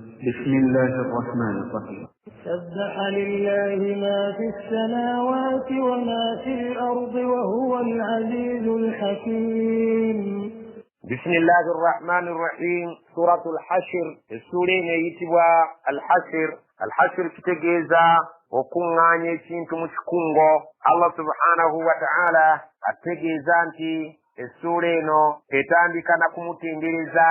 بسم الله الرحمن الرحيم. سبح لله ما في السماوات وما في الأرض وهو العزيز الحكيم. بسم الله الرحمن الرحيم. سورة الحشر. السورة يتبع الحشر كتجيزا وكونغاني كنتم مشكونغو الله سبحانه وتعالى أتجيزا أنتي السورة نو إتاندي كان كمتندرزا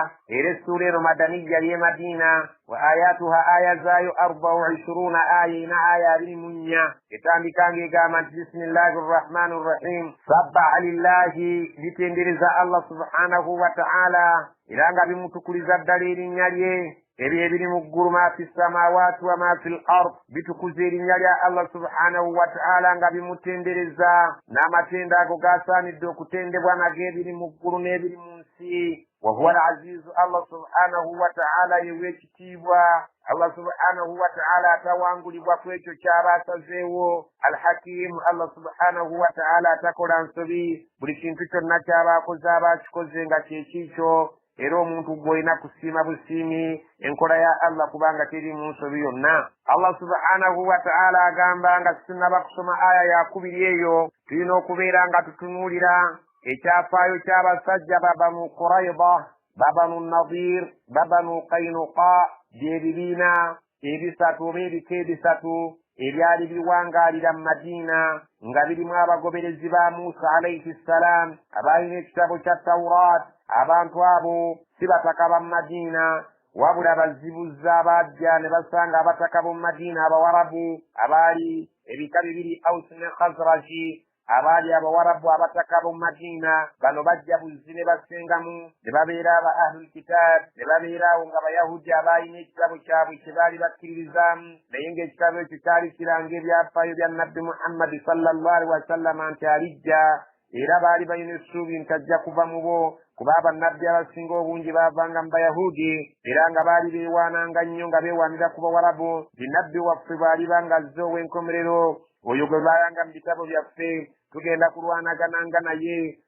السورة نو مدنية لمدينة وآياتها آية زايو 24 آية آية للمنيا إتاندي كان يقامت بسم الله الرحمن الرحيم. سبح لله لتندرزا الله سبحانه وتعالى إذا نبي متكرزا دليل نياليه ebiri mu ggulu ma fi samawati wa ma fil ard bitukuzira erinnya lya Allah subhanahu wa ta'ala nga bimutendereza n'amatenda ago gasaanidde okutendebwa nago ebiri mu ggulu n'ebiri mu nsi. wa huwa al-azizu Allah subhanahu wa ta'ala yeweekitiibwa Allah subhanahu wa ta'ala atawangulibwa ku ekyo ky'aba asazeewo. al-hakimu Allah subhanahu wa ta'ala atakola nsobi buli kintu kyonna ky'aba akoze aba akikoze nga kyekiikyo era omuntu gwolina kusiima busiimi enkola ya Allah kubanga teri mu nsobi yonna. Allah subhanahu wa ta'ala agamba nga tunnaba kusoma aya yakubiri eyo tulina okubeera nga tutunuulira ekyafaayo ky'abasajja babanu Qurayda, babanu Nadir, babanu Qaynuqa by'ebibiina ebisatu oba ebika ebisatu ebyali biwangaalira mu Madiina nga birimu abagoberezi ba Musa alayhi salaam abalina ekitabo kya Tawraat. Abantu abo si bataka ba Madiina wabula bazibuza abajja ne basanga abataka b'omu Madiina Abawarabu abaali ebika bibiri Aus ne Khazraji abaali Abawarabu abataka b'omu Madiina bano bajja buzzi ne basengamu ne babeera aba ahlul kitaab ne babeeraawo nga Bayahudi abaalina ekitabo kyabwe kye baali bakkiririzaamu naye ng'ekitabo ekyo kyali kiranga ebyafaayo bya Nabbi Muhammadi sallallahu alaihi wasallama nti alijja era baali balina essuubi nti ajja kuva mu bo kuba bannabbi abasinga obungi baavanga mu Bayahudi era nga baali beewaananga nnyo nga beewaanira ku Bawarabu nti nabbi waffe bw'aliba nga azze ow'enkomerero oyo gwe baayanga mu bitabo byaffe tugenda kulwanagananga naye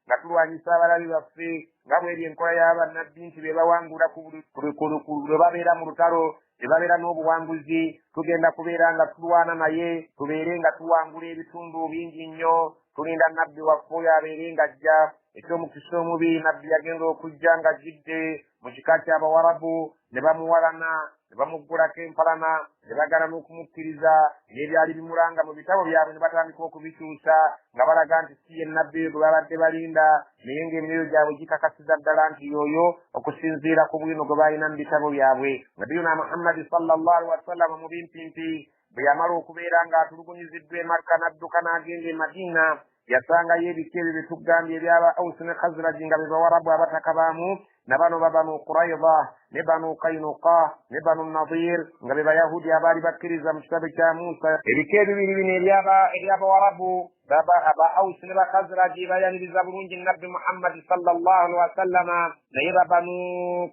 nga tulwanyisa abalabi baffe nga bw'eri enkola y'abannabbi nti be bawangula lwe babeera mu lutalo ne babeera n'obuwanguzi tugenda kubeera nga tulwana naye tubeere nga tuwangula ebitundu bingi nnyo. Tulinda nabbi waffe oyo abeere nga ajja eky'omukisa omubi nabbi yagenda okujja nga jidde mu kika ky'Abawarabu ne bamuwalana ne bamuggulako empalana ne bagala n'okumukkiriza n'ebyali bimulanga mu bitabo byabwe ne batandika okubikyusa nga balaga nti si ye nabbi gwe babadde balinda naye ng'emyoyo gyabwe gikakasiza ddala nti yoyo okusinziira ku bwino gwe balina mu bitabo byabwe. Nabiyuna Muhammadi sallallahu alaihi wasallam mu bimpimpi bwe yamala okubeera ng'atulugunyiziddwa e Makka n'adduka n'agenda e Madiina yasangayo ebika ebyo bye tugambye ebyaba Aus ne Khazraji nga be Bawarabu abataka baamu na bano babanu Qurayda ne banu Qaynuqa ne banu Nadir nga be Bayahudi abaali bakkiriza mu kitabo kya Musa. Ebika ebibiri bino eby'Abawarabu aba Aus ne ba Khazraji bayaniriza bulungi Nabbi Muhammad sallallahu alaihi wasallama naye babanu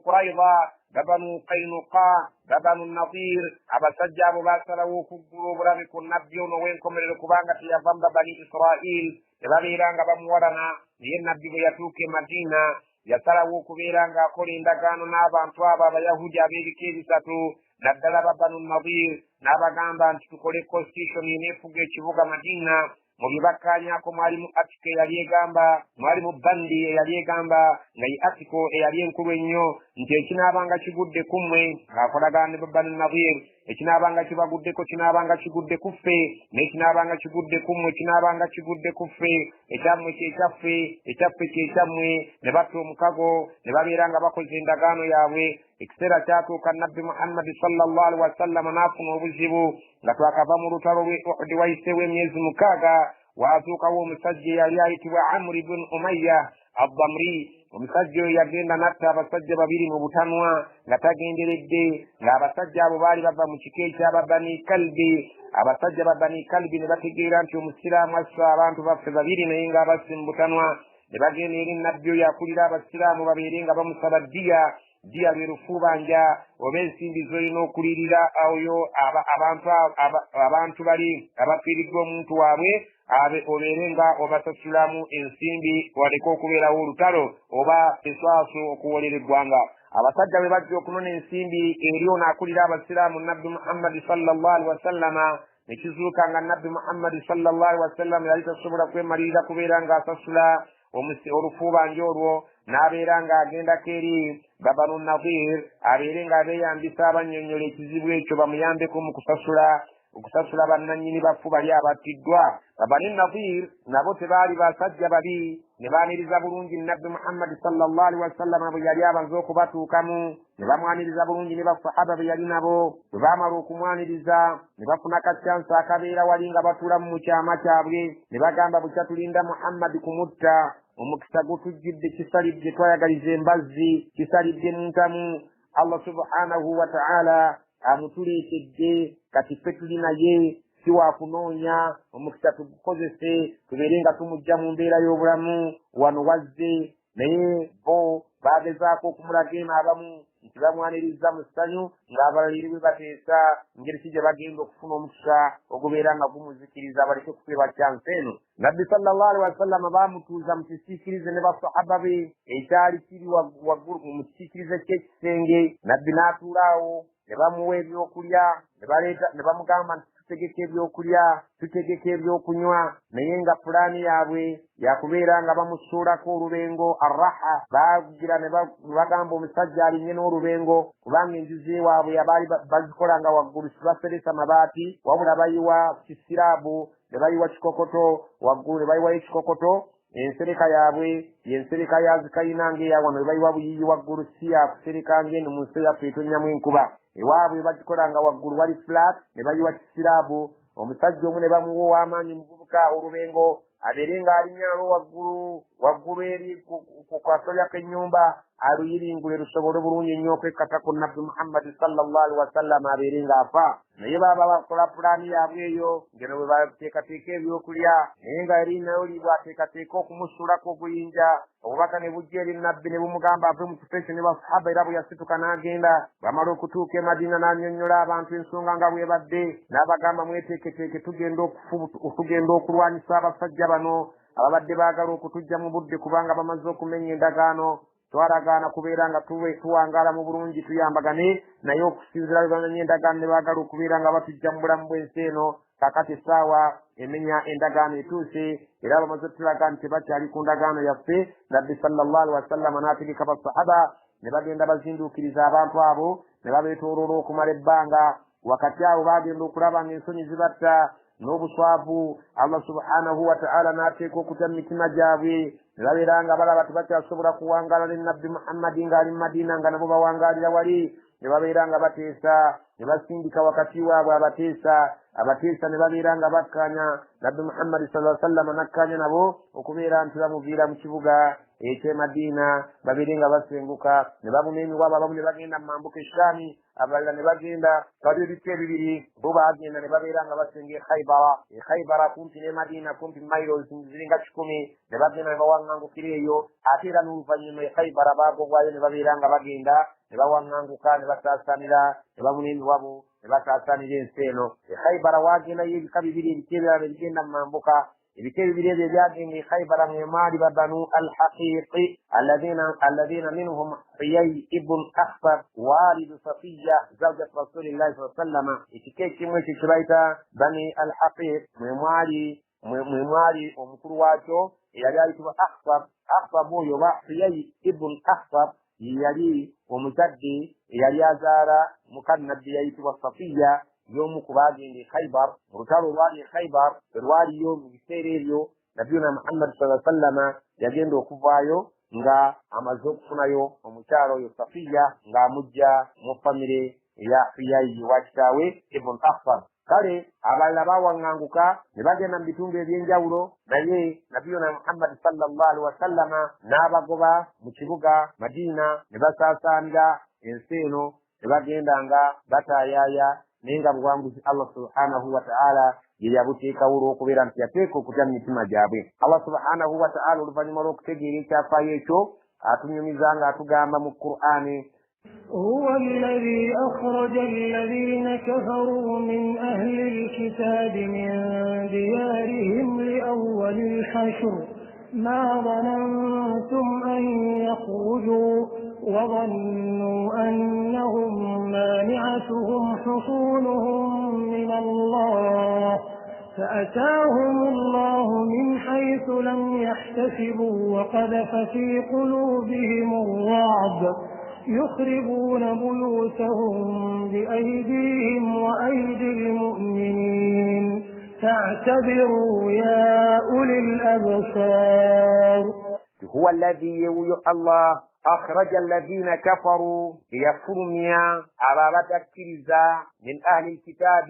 Qurayda babanu Qaynuqa babanu Nadir abasajja abo baasalawo okuggula obulabe ku nabbi ono w'enkomerero kubanga teyava mu Bani Israil ne babeera nga bamuwalana naye nabbi bwe yatuuka e Madiina yasalawo okubeera ng'akola endagaano n'abantu abo Abayahudi ab'ebika ebisatu naddala babanu Nadir n'abagamba nti tukole constitution eneefuga ekibuga Madiina. Mu bibakkaanyaako mwalimu atiko eyali egamba mwalimu bandi eyali egamba nga ye atiko eyali enkulu ennyo nti ekinaabanga kigudde ku mmwe ng'akolagana ne Bani Nadir ekinaabanga kibaguddeko kinaabanga kigudde ku ffe n'ekinaabanga kigudde ku mmwe kinaabanga kigudde ku ffe ekyammwe ekyaffe kyekyammwe ne batta omukago ne babeera nga bakoze endagaano yaabwe. Ekiseera kyatuuka Nabbi Muhammadi sallallahu alaihi wasallama n'afuna obuzibu nga twakava mu lutalo lw'e Uhud wayiseewo emyezi 6 waatuukawo omusajja eyali ayitibwa Amr ibn Umayya ad-Damri. Omusajja oyo yagenda natta abasajja babiri mu butanwa nga tagenderedde ng'abasajja abo baali bava mu kika eky'aba Bani Kalbi. Abasajja ba Bani Kalbi ne bategeera nti omusiraamu assa abantu baffe babiri naye ng'abasse mu butanwa ne bagenda eri nabbi oyo akulira abasiraamu babeere nga bamusaba ddiya lwe lufuubanja oba ensimbi z'olina okulirira oyo abantu bali abafiiriddwa omuntu waabwe obeere nga obasasulamu ensimbi waleka okubeerawo olutalo oba eswaso okuwolera eggwanga. abasajja bwe bajja okunona ensimbi eri ono akulira abasiraamu nabbi Muhammad sallallahu alaihi wasallama ne kizuuka nga nabbi Muhammad sallallahu alaihi wasallama yali tasobola kwemalirira kubeera ng'asasula olufuubanja olwo n'abeera ng'agendako eri Banu Nadir abeere ng'abeeyambisa abannyonnyola ekizibu ekyo bamuyambeko mu okusasula bannannyini bafu bali abattiddwa. Banu Nadir nabo tebaali basajja babi, ne baaniriza bulungi nabbi Muhammad sallallahu alaihi wasallam bwe yali amaze okubatuukamu, ne bamwaniriza bulungi ne basahaba be yali nabo. Bwe baamala okumwaniriza ne bafuna kaccansa akabeera wali nga batuulamu mu kyama kyabwe, ne bagamba bukya tulinda Muhammad kumutta, omukisa gutujjidde kisalidde, twayagaliza embazzi kisalidde mu ntamu. Allah subhanahu wa ta'ala amutuleetedde, kati ffe tuli naye, si wa kunoonya, omukisa tugukozese tubeere nga tumujja mu mbeera y'obulamu wano wazze. Naye bo bagezaako okumulaga eno abamu nti bamwaniriza mu ssanyu, ng'abaliri bwe bateesa ngeri ki gye bagenda okufuna omukisa ogubeera nga gumuzikiriza baleke kukweba kyansi eno. Nabbi sallallahu alaihi wasallam baamutuuza mu kisiikirize ne basahaba be ekyali kiri waggulu mu kisiikirize ky'ekisenge. Nabbi n'atuulaawo, ne bamuwa ebyokulya, ne bamugamba nti tutegeka ebyokulya, tutegeka ebyokunywa, naye nga pulaani yaabwe yakubeera nga bamusuulako olubengo arraha. Baagira ne bagamba omusajja alinye n'olubengo, kubanga enju z'ewaabwe yabaali bazikola nga waggulu sibaseresa mabaati, wabula bayiwa kisiraabu, ne bayiwa kikokoto waggulu, ne bayiwayo ekikokoto. Ensereka yaabwe yensereka yazikayina ng'eyawano, ne bayiwa buyiyi waggulu, si yakusereka ng'eno mu nsi yaffe etonnyamu enkuba. Ewaabwe bagikola nga waggulu wali flat, ne bayiwa kisiraabu. Omusajja omu ne bamuwa ow'amaanyi muvubuka olubengo, abeere ng'alinyalo waggulu eri ku kasolya k'ennyumba, aluyiringule lusobole bulungi ennyo okwekkata ku nabbi Muhammad sallallahu alaihi wasallam abeere ng'afa. Naye baba bakola pulaani yaabwe eyo, ngeno bwe bateekateeka ebyokulya, naye nga eri nayo bwateekateeka okumusuulako obuyinja. Obubaka ne bujja eri nabbi ne bumugamba ave mu kifo ekyo ne basahaba, era bwe yasituka n'agenda. Bamala okutuuka e Madina n'annyonnyola abantu ensonga nga bw'ebadde, n'abagamba mweteeketeeke tugenda okulwanyisa abasajja bano ababadde baagala okutujja mu budde, kubanga bamaze okumenya endagaano. Twaragaana kubeera nga tuwangaala mu bulungi tuyambagane, naye okusinziira bwe bamenya endagaano ne baagala okubeera nga batujja mu bulamu bw'ensi eno. Kakati essaawa emenya endagaano etuuse, era bamaze otulaga nti bakyali ku ndagaano yaffe. Nabbi sallallahu alaihi wasallam n'ategeka basahaba, ne bagenda bazinduukiriza abantu abo, ne babeetooloola okumala ebbanga. Wakati awo bagenda okulaba ng'ensonyi zibatta n'obuswavu. Allah subhanahu wa ta'ala n'ateeka okutya mu mitima gyabwe, ne babeera nga balaba tebakyasobola kuwangaala ne nabbi Muhammadi ng'ali mu Madiina nga nabo bawangaalira wali. Ne babeera nga bateesa, ne basindika wakati waabwe abateesa ne babeera nga bakkaanya nabbi Muhammad sallallahu alaihi wasallam, nakkaanya nabo okubeera nti bamuviira mu kibuga eky'e Madiina, babeere nga basenguka. Ne babuna emiwabo, abamu ne bagenda mu mambuka Eshaami, abalala ne bagenda bali ebika ebibiri. Bo baagenda ne babeera nga basenga e Khaybara kumpi ne Madiina, kumpi miles ziringa 10. Ne bagenda ne bawaŋŋangukira eyo, ate era n'oluvannyuma e Khaybara baagobwayo ne babeera nga bagenda ne bawaŋŋanguka, ne basaasaanira, ne babuna emiwabo, ne basaasaanira ensi eno. E Khaybara waagendayo ebika bibiri, ebika ebirala ne bigenda mu mambuka. Ebika ebibiri ebyo ebyagenda e Khaybara mwe mwali Banu al-Haqiqi alladhina minhum Huyay ibn Akhtab walidu Safiya zawjat Rasulillahi sallallahu alaihi wasallam. Ekika ekimu ekyo kye bayita Bani al-Haqiq, mwe mwali omukulu waakyo eyali ayitibwa Akhtab oyo oba Huyay ibn Akhtab yali omuzadde eyali azaala muka nabbi yayitibwa Safiya, y'omu ku baagenda e Khaybar. Mu lutalo olwali e Khaybar lwaliyo mu biseera ebyo nabiyuna Muhammad sallallahu alaihi wasallam yagenda okuvaayo nga amaze okufunayo omukyalo oyo Safiya ng'amujja mu famire eya Huyay wa kitaawe ibn Akhtab. Kale abalala bawaŋŋanguka ne bagenda mu bitundu eby'enjawulo, naye nabiyuna Muhammad sallallahu alaihi wasallam n'abagoba mu kibuga Madiina, ne basaasaanira ensi eno, ne bagenda nga bataayaaya, naye nga buwanguzi Allah subhanahu wa ta'ala ye yabuteekawo olw'okubeera nti yateeka okutya mu mitima gyabwe. Allah subhanahu wa ta'ala oluvannyuma lw'okutegeera ekyafaayo ekyo atunyumiza ng'atugamba mu Qur'ani, هو الذي أخرج الذين كفروا من أهل الكتاب من ديارهم لأول الحشر ما ظننتم أن يخرجوا وظنوا أنهم مانعتهم حصونهم من الله فأتاهم الله من حيث لم يحتسبوا وقذف في قلوبهم الرعب يخربون بيوتهم بأيديهم وأيدي المؤمنين فاعتبروا يا أولي الأبصار. هو الذي يوي الله أخرج الذين كفروا يفرميا أبابا تكريزا من أهل الكتاب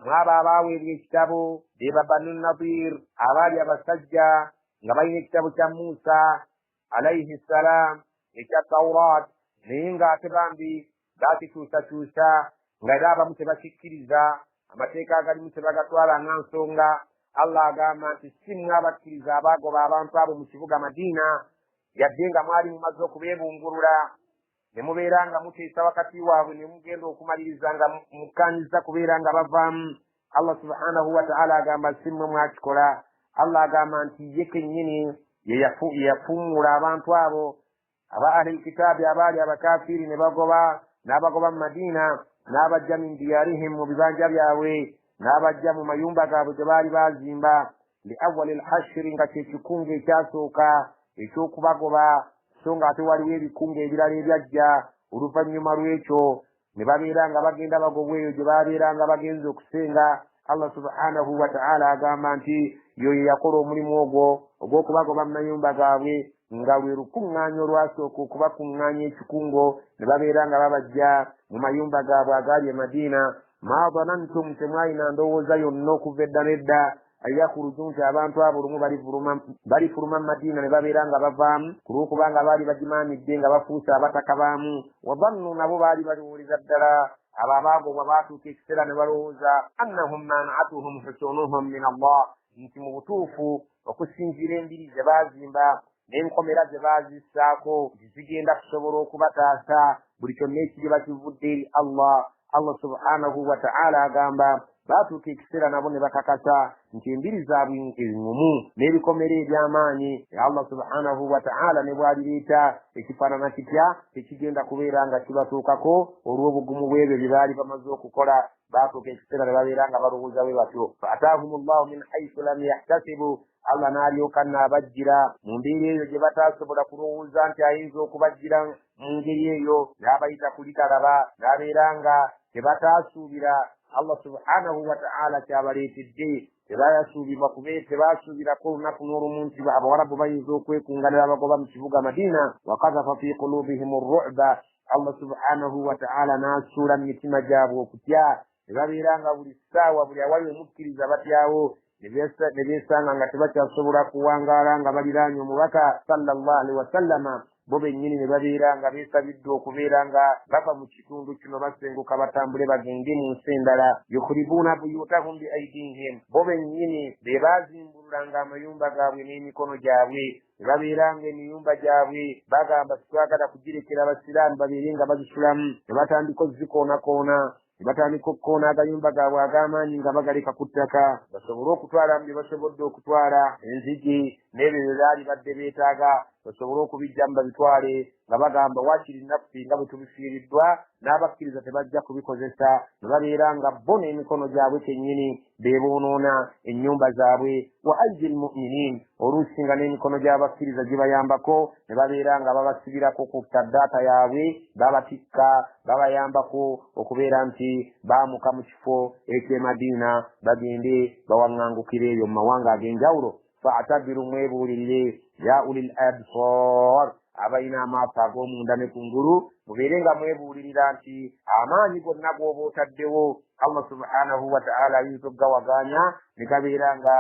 ما باباوي الكتاب ببابا النظير أبابا بسجا نبين كتاب موسى عليه السلام إكا التوراة نينغا تبامبي داتي توسا ngaba mutebakikiriza amateeka agali mutebagatwala ngansonga Allah agamba nti simwa bakkiriza abagoba abantu abo mu kibuga Madina yadde nga mwali mumaze okubeebungulula ne mubeera nga muteesa wakati waabwe ne mugenda okumaliriza nga mukkanyiza kubeera nga bavaamu. Allah subhanahu wa ta'ala agamba simwe mwakikola. Allah agamba nti ye kennyini ye yafuumula abantu abo aba ahli kitaabi abaali abakafiiri ne bagoba n'abagoba mu Madina n'abajja min diyarihim mu bibanja byabwe n'abajja mu mayumba gaabwe gye baali baazimba li awwali al-hashri nga kyekikungu ekyasooka ekyokubagoba so nga ate waliwo ebikungu ebirala ebyajja oluvannyuma lw'ekyo ne babeera nga bagenda bagobwa eyo gye babeera nga bagenze okusenga. Allah subhanahu wa ta'ala agamba nti yoyo yakola omulimu ogwo ogw'okubagoba mu mayumba gaabwe nga lwe lukuŋŋaanya olwasooka okubakuŋŋaanya ekikungo ne babeera nga babajja mu mayumba gaabwe agaali e Madiina. Ma dhanantum, temwalina ndowooza yonna okuva edda n'edda ayakhruju nti abantu abo lumu balifuluma mu Madiina ne babeera nga bavaamu ku lw'okubanga baali bagimaanidde nga bafuuse abataka baamu. Wa dhannu, nabo baali balowooleza ddala abo abaagobwa baatuuka ekiseera ne balowooza annahum mana'atuhum husunuhum min Allah, nti mu butuufu okusinziira embiri ze baazimba n'enkomera ze baazissaako zigenda kusobola okubataasa buli kyonna ekiri bakivudde eri Allah. Allah subhanahu wa ta'ala agamba baatuuka ekiseera nabo ne bakakasa nti embiri zaabwe eŋŋumu n'ebikomera eby'amaanyi. Allah subhanahu wa ta'ala ne bw'alireeta ekifaanana kitya ekigenda kubeera nga kibatuukako olw'obugumu bw'ebyo bye baali bamaze okukola. Baatuuka ekiseera ne babeera nga balowooza bwe batyo. fa ataahumullahu min haythu lam yahtasibu, Allah n'alyoka n'abajjira mu mbeera eyo gye bataasobola kulowooza nti ayinza okubajjira mu ngeri eyo, n'abayita kulitalaba, n'abeera nga tebataasuubira Allah subhanahu wa ta'ala kyabaleetedde. Tebaasuubirako olunaku n'olumu nti abawarabu bayinza okwekunganira abagoba mu kibuga Madiina. wa qadhafa fi qulubihim ar-ru'ba, Allah subhanahu wa ta'ala n'asuula mu mitima gyabwe okutya, ne babeera nga buli ssaawa buli awali omukkiriza batyawo ne beesanga nga tebakyasobola kuwangaala nga baliraanye omubaka sallallahu alaihi wasallama. Bo bennyini ne babeera nga beesabiddwa okubeera nga bava mu kitundu kino basenguka batambule bagende mu nsi endala. yukhribuuna buyutahum bi aidihim, bo bennyini be baazimbululanga amayumba gaabwe n'emikono gyabwe. ne babeera nga emiyumba gyabwe bagamba sitwagala kugirekera abasiraamu babeere nga bazisulamu, ne batandika ozikoona-koona, ne batandika okukoona agayumba gaabwe ag'amaanyi nga bagaleka ku ttaka basobole okutwala bye basobodde okutwala, enzigi n'ebyo bye baali badde beetaaga basobole okubijjamu babitwale, nga bagamba waakiri naffe nga bwe tubifiiriddwa n'abakkiriza tebajja kubikozesa. ne babeera nga bo n'emikono gyabwe kennyini beeboonoona ennyumba zaabwe. wa aidi lmuminin, oluusi nga n'emikono gy'abakkiriza gibayambako ne babeera nga babasibirako ku taddaata yaabwe, babatikka babayambako okubeera nti baamuka mu kifo eky'e Madiina bagende bawaŋŋangukire eyo mu mawanga ag'enjawulo. fa'tabiru, mwebuulirire ya ulil absar, abalina amaaso ag'omunda ne kungulu, mubeere nga mwebuulirira nti amaanyi gonna g'oba otaddewo Allah subhanahu wa ta'ala ayinza okugawaganya ne gabeera nga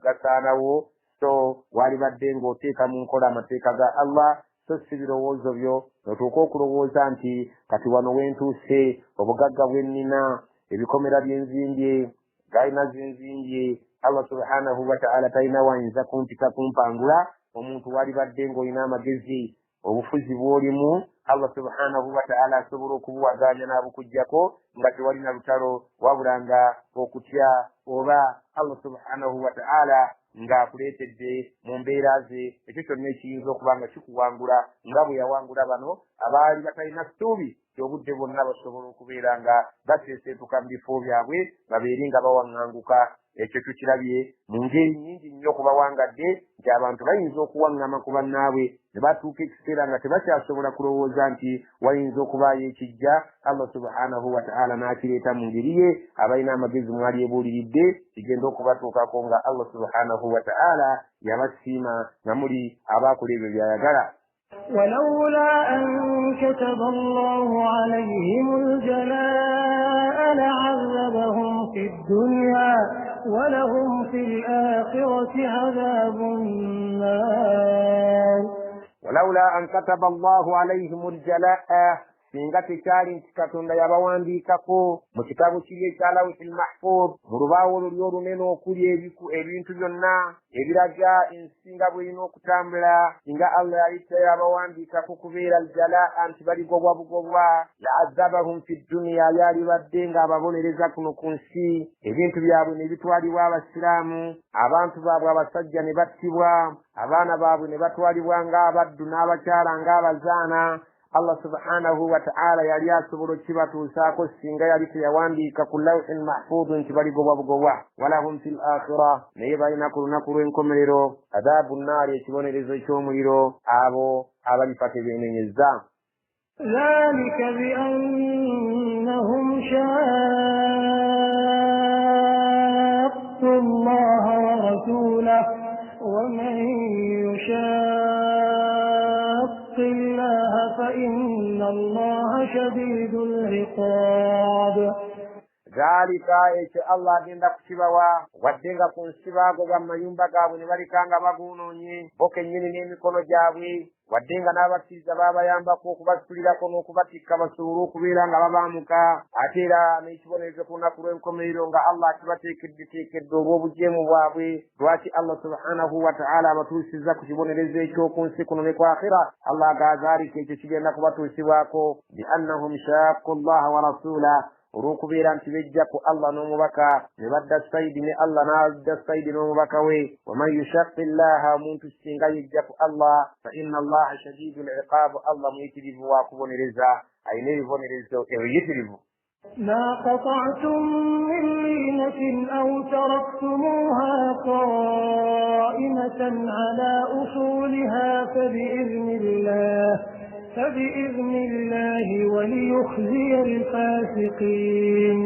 gasaanawo. so walibadde ng'oteeka mu nkola amateeka ga Allah, so si birowoozo byo otuuka okulowooza nti kati wano wentuuse obugagga bwennina, ebikomera byenzimbye, gayina zenzimbye, Allah subhanahu wa ta'ala talina wayinza kumpita kumpangula. omuntu walibadde ng'olina amagezi, obufuzi bw'olimu, Allah subhanahu wa ta'ala asobola okubuwaganya n'abukuggyako nga tewalina lutalo wabula nga okutya, oba Allah subhanahu wa ta'ala ng'akuleetedde mu mbeera ze ekyo kyonna ekiyinza okuba nga kikuwangula nga bwe yawangula bano abaali batalina ssuubi obudde bonna basobola okubeera nga baseeseetuka mu bifo byabwe babeere nga bawaŋŋanguka. Ekyo tukirabye mu ngeri nnyingi nnyo okubawangadde nti abantu bayinza okuwaŋŋama ku bannaabwe ne batuuka ekiseera nga tebakyasobola kulowooza nti wayinza okubaayo ekijja. Allah subhanahu wa ta'ala n'akireeta mu ngeri ye abalina amagezi mwali ebuuliridde kigenda okubatuukako nga Allah subhanahu wa ta'ala yabasiima nga muli abaakola ebyo by'ayagala. ولولا أن كتب الله عليهم الجلاء لعذبهم في الدنيا ولهم في الآخرة عذاب النار. ولولا أن كتب الله عليهم الجلاء singa tekyali nti Katonda yabawandiikako mu kitabu kiri ekya Lawhil Mahfuz mu lubaawo luli olunene okuli ebintu byonna ebiraga ensinga bw'erina okutambula, singa Allah yali teyabawandiikako kubeera aljalaa nti baligobwa bugobwa, la'azzabahum fi dunya, yali badde ng'ababonereza kuno ku nsi, ebintu byabwe ne bitwalibwa abasiraamu, abantu baabwe abasajja ne battibwa, abaana baabwe ne batwalibwa ng'abaddu n'abakyala ng'abazaana. Allah subhanahu wa ta'ala yali asobola okibatuusaako singa yali teyawandiika ku Lawhil Mahfuz nti baligobwa bugobwa. Walahum fil akhirah, naye balina ku lunaku lw'enkomerero adhabu nnaari, ekibonerezo ky'omuliro abo abalifa tebeenenyezza. ذلك بأنهم شاقوا الله ورسوله ومن يشاق الله فإن الله شديد العقاب. ذلك ekyo Allah agenda kukibawa wadde nga ku nsi baagobwa mu mayumba gaabwe ne balikanga baguunoonye bo kennyini n'emikono gyabwe, wadde nga n'abakkiriza baabayambako okubasulirako n'okubatikka basobole okubeera nga babaamuka, ate era n'ekibonerezo ku lunaku lw'enkomerero nga Allah akibateekeddeteekedde olw'obujeemu bwabwe. Lwaki Allah subhanahu wa ta'ala abatuusizza ku kibonerezo eky'oku nsi kuno ne ku akhira? Allah agazaalika ekyo kigenda kubatuusibwako bi annahum shaqqu llaha wa rasulahu, olw'okubeera nti bejja ku Allah n'omubaka ne badda sayidi ne Allah n'adda sayidi n'omubaka we. waman yushaqi llaha, omuntu singa yejja ku Allah, fa inna allaha shadidu liqab, Allah muyitirivu wa kubonereza, ayina ebibonerezo ebiyitirivu. ما قطعتم من لينة أو تركتموها قائمة على أصولها فبإذن الله وليخزي الفاسقين.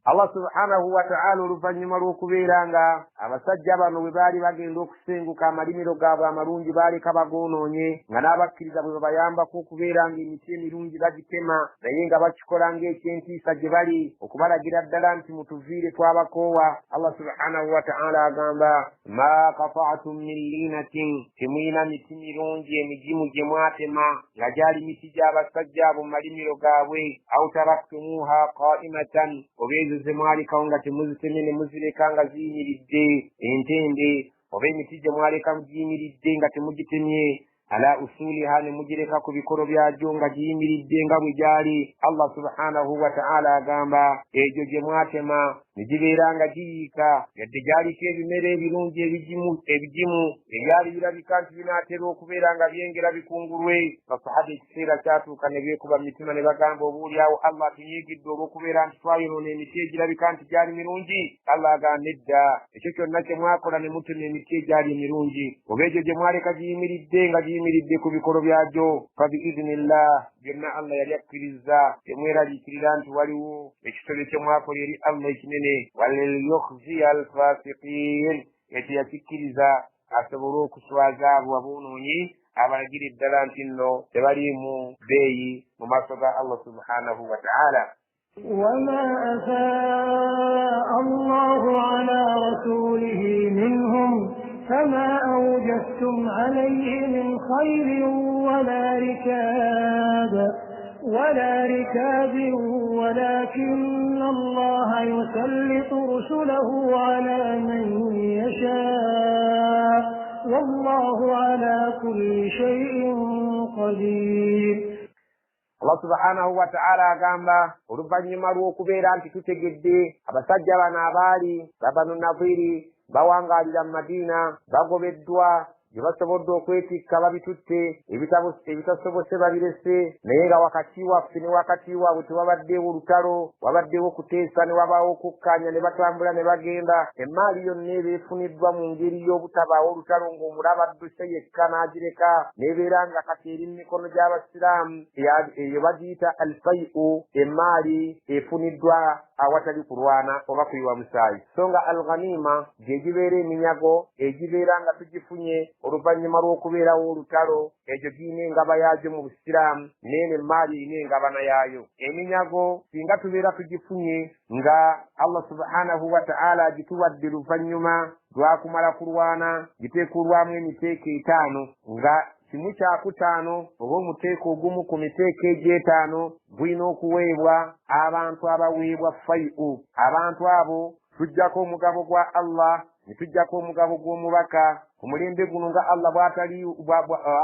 Allah subhanahu wa ta'ala oluvannyuma lw'okubeera nga abasajja bano bwe baali bagenda okusenguka amalimiro gaabwe amalungi baaleka bagoonoonye, nga n'abakkiriza bwe babayambako okubeera ng'emiti emirungi bagitema, naye nga bakikola ng'ekyentiisa gye bali, okubalagira ddala nti mutuviire twabakoowa. Allah subhanahu wa ta'ala agamba ma qata'tum min linatin, temulina miti mirungi emigimu gye mwatema nga gyali miti gy'abasajja abo mu malimiro gaabwe, aw taraktumuha qa'imatan, obeezo ze mwalekawo nga temuzitemye ne muzireka nga ziyimiridde entende, oba emiti gye mwaleka giyimiridde nga temugitemye, ala usuliha, ne mugireka ku bikolo byagyo nga giyimiridde nga bwe gyali. Allah subhanahu wa ta'ala agamba egyo gye mwatema ne gibeera nga giyiika, yadde gyaliko ebimera ebirungi ebigimu ebyali birabika nti binaatera okubeera nga byengera bikungulwe. Basahaba ekiseera kyatuuka ne beekuba mitima ne bagamba obuulyawo Allah tunyiigidde olw'okubeera nti twayonoona emiti egirabika nti gyali mirungi. Allah agamba edda, ekyo kyonna kye mwakola ne mutema emiti egyali emirungi, oba egyo gye mwaleka giyimiridde nga giyimiridde ku bikolo byagyo, fa biiznillah, byonna Allah yali akkiriza, temweraliikirira nti waliwo ekitole kye mwakola eri Allah ekinene. waliyukhziya alfasiqin, ekyo yakikkiriza asobole okuswaza abo aboonoonyi abalagira eddala nti nno tebaliimu bbeeyi mu maaso ga Allah subhanahu wa ta'ala. وما أفاء الله على رسوله منهم فما أوجفتم عليه من خير ولا ركاب ولكن الله يسلط رسله على من يشاء والله على كل شيء قدير. Allah subhanahu wa ta'ala agamba oluvannyuma lw'okubeera nti tutegedde abasajja bano abaali Banu Nadhiri bawangalira mu Madina bagobeddwa gye basobodde okwetikka babitutte ebitasobose babirese naye nga wakati waffe ne wakati waabwe tewabaddeewo olutalo wabaddeewo kuteesa ne wabaawo okukkanya ne batambula ne bagenda emmaali yonna eba efuniddwa mu ngeri y'obutabaawo olutalo ng'omulaba adduse yekka n'agireka n'ebeera nga kati eri mu mikono gy'abasiraamu eyo bagiyita alfai'u emmaali efuniddwa awatali kulwana oba kuyiwa musaayi so nga alghanima gye gibeera eminyago egibeera nga tugifunye oluvannyuma lw'okubeerawo olutalo egyo giyina engaba yaayo mu busiraamu neeno emmaali erina engabana yaayo eminyago singa tubeera tugifunye nga Allah subhanahu wa ta'ala agituwadde luvannyuma lwakumala kulwana giteekulwamu emiteeko 5 nga kimu kyakutaano oba omuteeko ogumu ku miteeko egy'etaano gulina okuweebwa abantu abaweebwa fai'u abantu abo tujjako omugabo gwa Allah ne tujjako omugabo gw'omubaka ku mulembe guno nga Allah bw'atali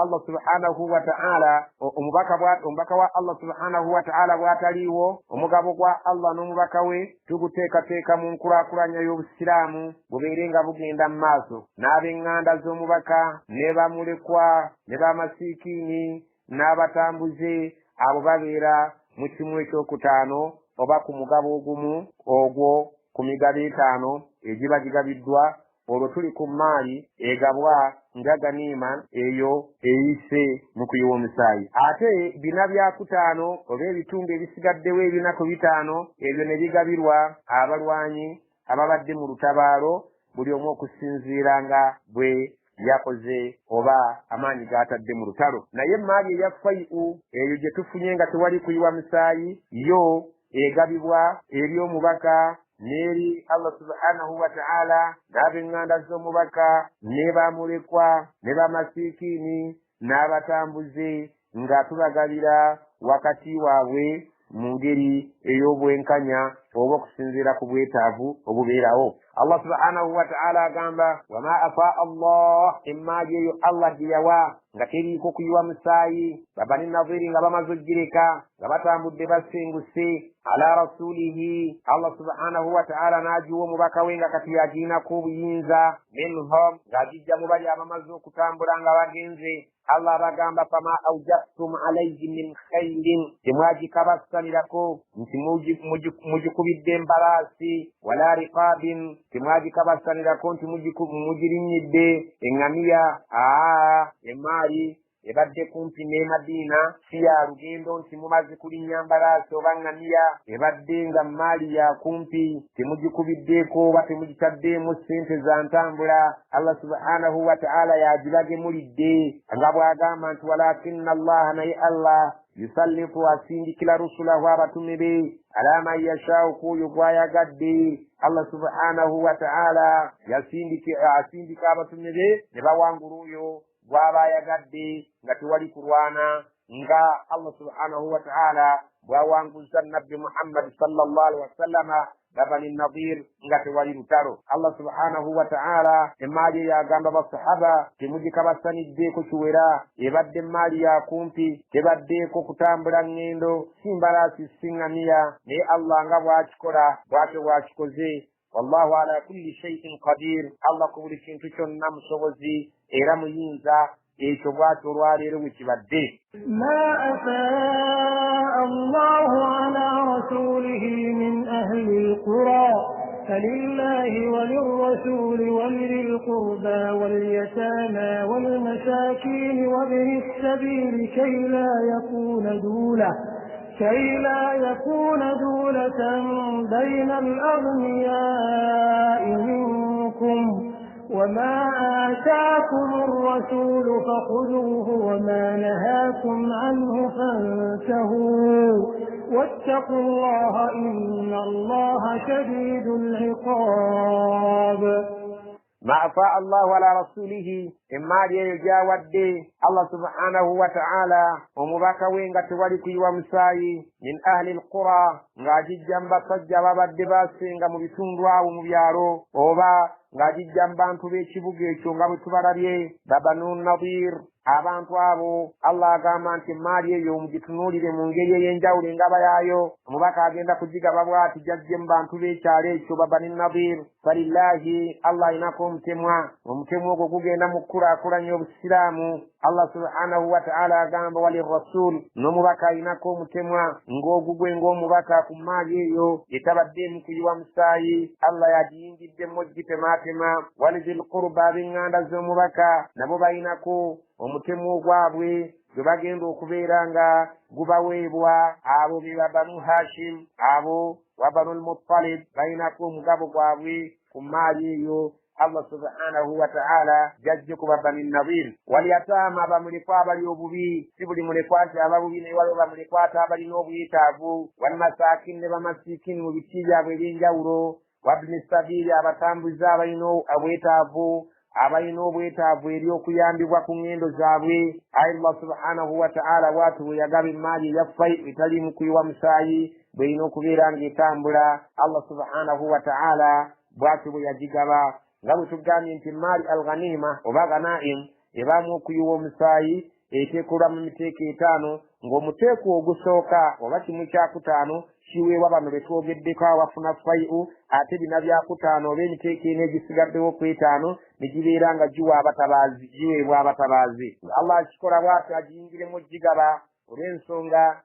Allah subhanahu wa ta'ala omubaka wa Allah subhanahu wa ta'ala bw'ataliiwo omugabo gwa Allah n'omubaka we tuguteekateeka mu nkulaakulanya y'obusiraamu bubeere nga bugenda mu maaso n'ab'eŋŋanda z'omubaka ne bamulekwa ne b'amasiikiini n'abatambuze abo babeera mu kimu ekyokutaano oba ku mugabo ogumu ogwo ku migabo 5 egiba gigabiddwa olwo tuli ku maali egabwa nga ganima eyo eyise mu kuyiwa omusaayi ate bina byakutaano oba ebitundu ebisigaddewo ebinaku 5 ebyo ne bigabirwa abalwanyi ababadde mu lutabaalo buli omu okusinziira nga bwe yakoze oba amaanyi g'atadde mu lutalo naye emaali eya fai'u eyo gye tufunye nga tewali kuyiwa musaayi yo egabibwa eri omubaka neri Allah subhanahu wa ta'ala n'ab'eŋŋanda z'omubaka ne bamulekwa ne b'amasiikiini n'abatambuze nga tubagabira wakati waabwe mu ngeri ey'obwenkanya oba okusinziira ku bwetaavu obubeerawo Allah subhanahu wa ta'ala agamba wama afa Allah emmaali eyo Allah gye yawa nga teriiko kuyiwa musaayi Bani Nadhiri nga bamaze oggireka nga batambudde basenguse ala rasulihi Allah subhanahu wa ta'ala n'agiwa omubaka we nga kati yagirinako obuyinza minhum ng'agijja mu bali abamaze okutambula nga bagenze Allah bagamba fama awjaftum alayhi min khairin temwagikabassanirako nti mugikubidde embalaasi wala riqabin temwagikabassanirako nti mugirinyidde eŋŋamiya emaali ebadde kumpi ne Madina si ya lugendo nti mumaze kulinnya mbalaasi oba ŋŋamiya ebadde nga maali ya kumpi temugikubiddeeko oba temugitaddeemu ssente za ntambula Allah subhanahu wa ta'ala yagibagemulidde nga bw'agamba nti walakinna Allah naye Allah yusallitu asindikira rusulahu abatume be ala man yashaa'u kuoyo gw'ayagadde Allah subhanahu wa ta'ala asindika abatume be ne bawangula oyo bw'aba ayagadde nga tewali kulwana nga Allah subhanahu wa ta'ala bw'awanguza nabbi Muhammad sallallahu alaihi wasallama Bani Nadhir nga tewali lutalo Allah subhanahu wa ta'ala emaali yagamba basahaba temugikabassaniddeeko kiwera ebadde emaali ya kumpi tebaddeeko kutambula ngendo simbalaasi siŋŋamiya naye Allah nga bw'akikola bw'atyo bw'akikoze wallahu ala kulli shay'in qadir Allah ku buli kintu kyonna musobozi era muyinza ekyo bw'atyo olwaleero bwe kibadde ما أفاء الله على رسوله من أهل القرى فلله وللرسول ولذي القربى واليتامى والمساكين وابن السبيل كي لا يكون دولة بين الأغنياء منكم وما آتاكم الرسول فخذوه وما نهاكم عنه فانتهوا واتقوا الله إن الله شديد العقاب ما أفاء الله على رسوله إما يجاود الله سبحانه وتعالى ومباكا وينغا تولي ومساي من أهل القرى غاجي جنب صجا بابا دباسي مبتندوا ومبيارو وبا ng'agijja mu bantu b'ekibuga ekyo nga bwe tubalabye Banu Nadhir abantu abo Allah agamba nti maali eyo mugitunuulire mu ngeri ey'enjawulo engaba yaayo. Omubaka agenda kugigaba bw'ati jajje mu bantu b'ekyalo ekyo Bani Nadir. Falillahi Allah ayinako omutemwa. Omutemwa ogwo gugenda mu kukulaakulanya obusiraamu. Allah subhanahu wa ta'ala agamba wali rasul n'omubaka ayinako omutemwa ng'ogugwe ng'omubaka ku maali eyo etabadde mu kuyiwa musaayi. Allah yagiyingiddemu ogitemaatema. Walizil qurba ab'eŋŋanda z'omubaka nabo bayinako omutemwa ogwabwe gwe bagenda okubeera nga gubaweebwa. Abo be Banu Hashim, abo wa Banu al-Muttalib bayinako omugabo gwabwe ku maali eyo. Allah subhanahu wa ta'ala jajje ku Bani Nadir. Walyataama abamulekwa abali obubi, si buli mulekwa nti ababubi naye waliwo bamulekwa ate abalina obuyetaavu. Walmasaakin ne bamasiikini mu biti byabwe eby'enjawulo. Wabni sabiili abatambuze abalina obwetaavu, abalina obwetaavu eri okuyambibwa ku ngendo zaabwe. Ayi Allah subhanahu wa ta'ala bw'ati bwe yagaba emmaali eyaffe etali mu kuyiwa musaayi bw'erina okubeera ng'etambula. Allah subhanahu wa ta'ala bw'ati bwe yagigaba. Nga bwe tugambye nti maali al-ghanima oba ghanaim ebaamu okuyiwa omusaayi eteekolwa mu miteeko 5 ng'omuteeko ogusooka oba kimu kyakutaano kiweebwa bano be twogeddeko awafuna fai'u, ate bina byakutaano oba emiteeko eno egisigaddewo ku 5 ne gibeera nga giweebwa abatabaazi. Allah akikola bw'ati agiyingiremu gigaba olw'ensonga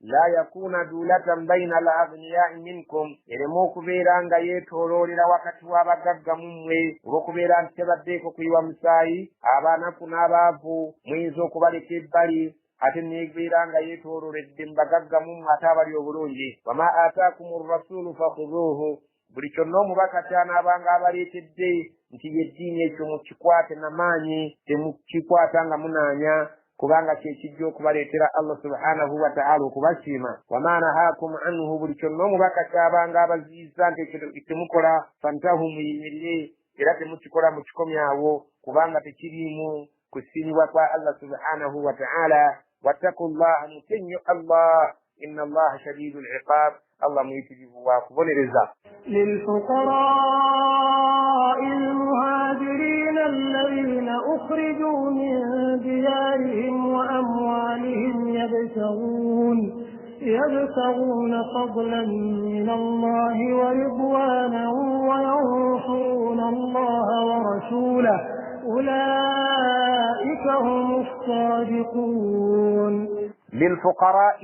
la yakuna dulatan baina al-aghniyai minkum, eremu okubeera nga yeetooloolera wakati w'abagagga mu mmwe olw'okubeera nti tebaddeeko kuyiwa musaayi. Abaanaku n'abaavu muyinza okubaleka ebbali ate neebeera nga yeetoolooledde mu bagagga mu mmwe ate abali obulungi. Wama ataakumu rasulu fakhuduuhu, buli kyonna omubaka kyanaabanga abaleetedde nti yeddiini ekyo mukikwate n'amaanyi, temukikwata nga munaanya, kubanga kyekijja okubaleetera Allah subhanahu wa ta'ala okubasiima. Wama nahaakum anhu, buli kyonna omubaka kyabanga abaziyiza nti ekyo temukola, fantahu muyimirire era temukikola mukikomyawo, kubanga tekiriimu kusiimibwa kwa Allah subhanahu wa ta'ala. Wattaqullaha, mutennyo Allah, inna Allaha shadidul iqab, Allah muyitirivu wa kubonereza. للفقراء المهاجرين الذين أخرجوا من ديارهم وأموالهم يبتغون فضلا من الله ورضوانا وينصرون الله ورسوله أولئك هم الصادقون. للفقراء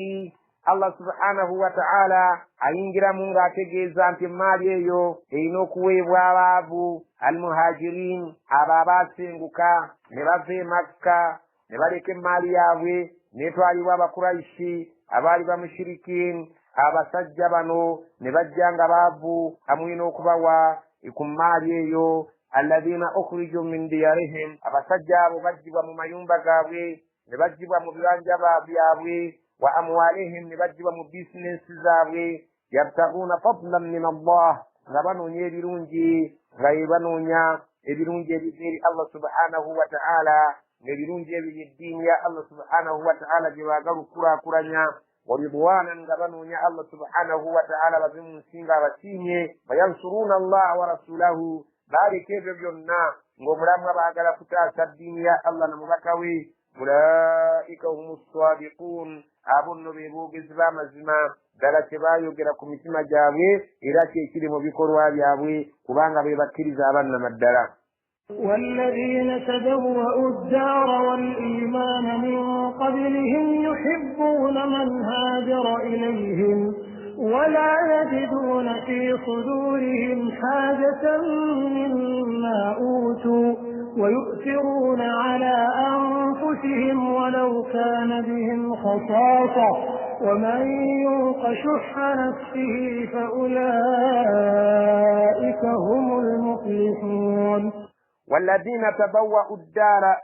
Allah subhanahu wa ta'ala ayingiramu ng'ategeeza nti maali eyo erina okuweebwa abaavu almuhajirin, abo abaasenguka ne bava e Makka ne baleka emaali yaabwe neetwalibwa abakuraishi abaali bamushirikin. Abasajja bano ne bajja nga baavu hamwe n'okubawa ku maali eyo. Alladhina ukhriju min diyarihim, abasajja abo bajjibwa mu mayumba gaabwe ne bajjibwa mu bibanja byabwe. Wa amwalihim, ne bajjibwa mu bizinesi zaabwe. Yabtaguna fadlan min Allah, nga banoonya ebirungi, nga banoonya ebirungi ebiva eri Allah subhanahu wa ta'ala, ng'ebirungi ebiri eddiini ya Allah subhanahu wa ta'ala gye baagala okukulaakulanya. Wa ridwanan, nga banoonya Allah subhanahu wa ta'ala bave mu nsi nga abasiimye. Bayansuruna Allah wa rasulahu, baaleka ebyo byonna ng'omulamwa baagala kutaasa ddiini ya Allah na mubaka we. Ulaika humu sadiqun, abo nno be boogezi b'amazima ddala kyebaayogera ku mitima gyabwe era kyekiri mu bikolwa byabwe, kubanga be bakkiriza abannama ddala. والذين تبوأوا الدار والإيمان من قبلهم يحبون من هاجر إليهم ولا يجدون في صدورهم حاجة مما أوتوا ويؤثرون على أنفسهم ولو كان بهم خصاصة ومن يوق شح نفسه فأولئك هم المفلحون. والذين تبوأوا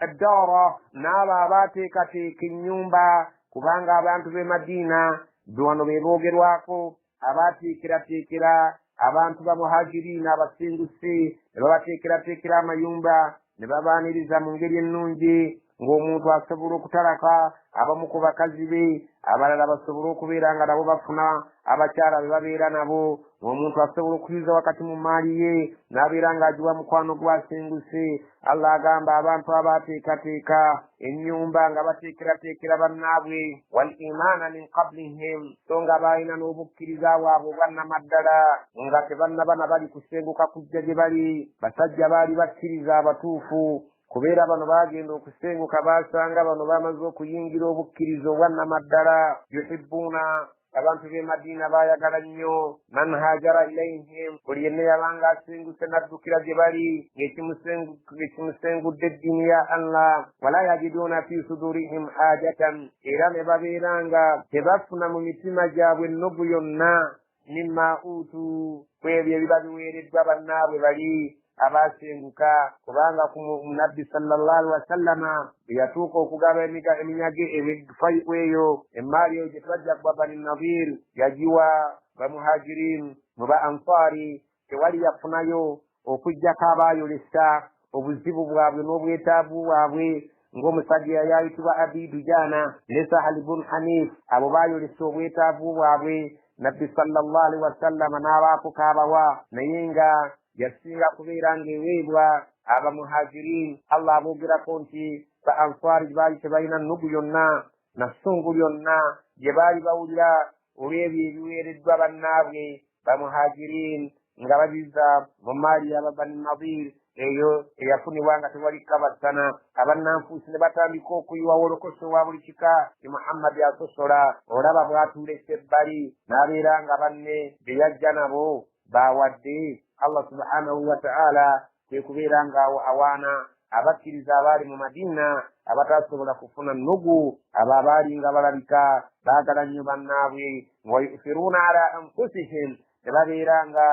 الدار نابا باتيكتيك النيومبا kubanga abantu b'e Madina biwano be boogerwako abateekerateekera abantu ba muhajirina abasinguse ne babateekerateekera amayumba ne babaaniriza mu ngeri ennungi ng'omuntu asobola okutalaka abamu ku bakazi be, abalala basobola okubeera nga nabo bafuna abakyala be babeera nabo, ng'omuntu asobola okuyuza wakati mu maali ye n'abeera ng'agiwa mukwano gwasenguse. Allah agamba abantu abateekateeka ennyumba nga bateekerateekera bannaabwe wal imaana min qablihim, so nga baalina n'obukkiriza bwabwe obwannamaddala nga tebannabana bali kusenguka kujja gye bali, basajja baali bakkiriza abatuufu. Kubeera bano bagenda okusenguka basanga bano bamaze okuyingira obukkiriza obwannamaddala. Yuhibbuuna, abantu b'e Madiina baayagala nnyo man haajara ilayhim, buli yenna yabanga asenguse n'addukira gye bali ng'ekimusengudde eddiini ya Allah. Wala yajiduuna fi sudurihim haajatan, era ne babeera nga tebafuna mu mitima gyabwe ennogu yonna mimma uutu, ku ebyo ebiba biweereddwa bannaabwe bali abasenguka. Kubanga ku nabbi sallallahu alaihi wasallama bwe yatuuka okugaba eminyage efayiku eyo, emaali eyo gye twajja kuba Bani Nadir yagiwa bamuhajirin mu ba Ansari, tewali yafunayo okuggyako abaayolesa obuzibu bwabwe n'obwetaavu bwabwe, ng'omusajja yayitibwa Abi Dujana ne Sahal ibn Hanif. Abo baayolesa obwetaavu bwabwe, nabbi sallallahu alaihi wasallama n'abaako kaabawa, naye nga yasinga kubeera ng'eweebwa abamuhajirin. Allah aboogerako nti ba Ansari baali tebalina nnugu yonna na ssungu lyonna gye baali bawulira olw'ebyo ebiweereddwa bannaabwe bamuhajirin nga babiza mu maali y'aba Bani Nadir eyo eyafunibwa nga tewali kabassana. Abannanfuusi ne batandika okuyiwa wolokoso wa buli kika ti Muhammad asosola, olaba bw'atuulesa ebbali n'abeera nga banne be yajja nabo baawadde. Allah subhanahu wa ta'ala kwe kubeera nga awaana abakkiriza abaali mu Madiina abatasobola kufuna nnugu, abo abaali nga balabika baagala nnyo bannaabwe. Wa yu'thiruuna ala anfusihim, ne babeera nga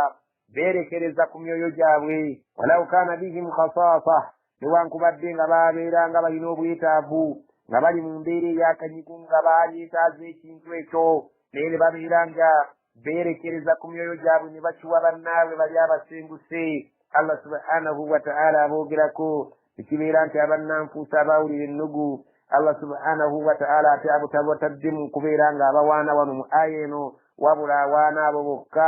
beerekereza ku myoyo gyabwe. Walau kaana bihim khasaasa, newankubadde nga babeera nga balina obwetaavu, nga bali mu mbeera ey'akanyigu, nga baaleetaaza ekintu ekyo, naye ne babeera nga beerekereza ku myoyo gyabwe ne bakiwa bannaabwe bali abasenguse. Allah subhanahu wa ta'ala aboogerako ekibeera nti abannanfuusi abaawulira ennugu, Allah subhanahu wa ta'ala ate abo tabataddemu kubeera nga abawaana wano mu aya eno, wabula awaana abo bokka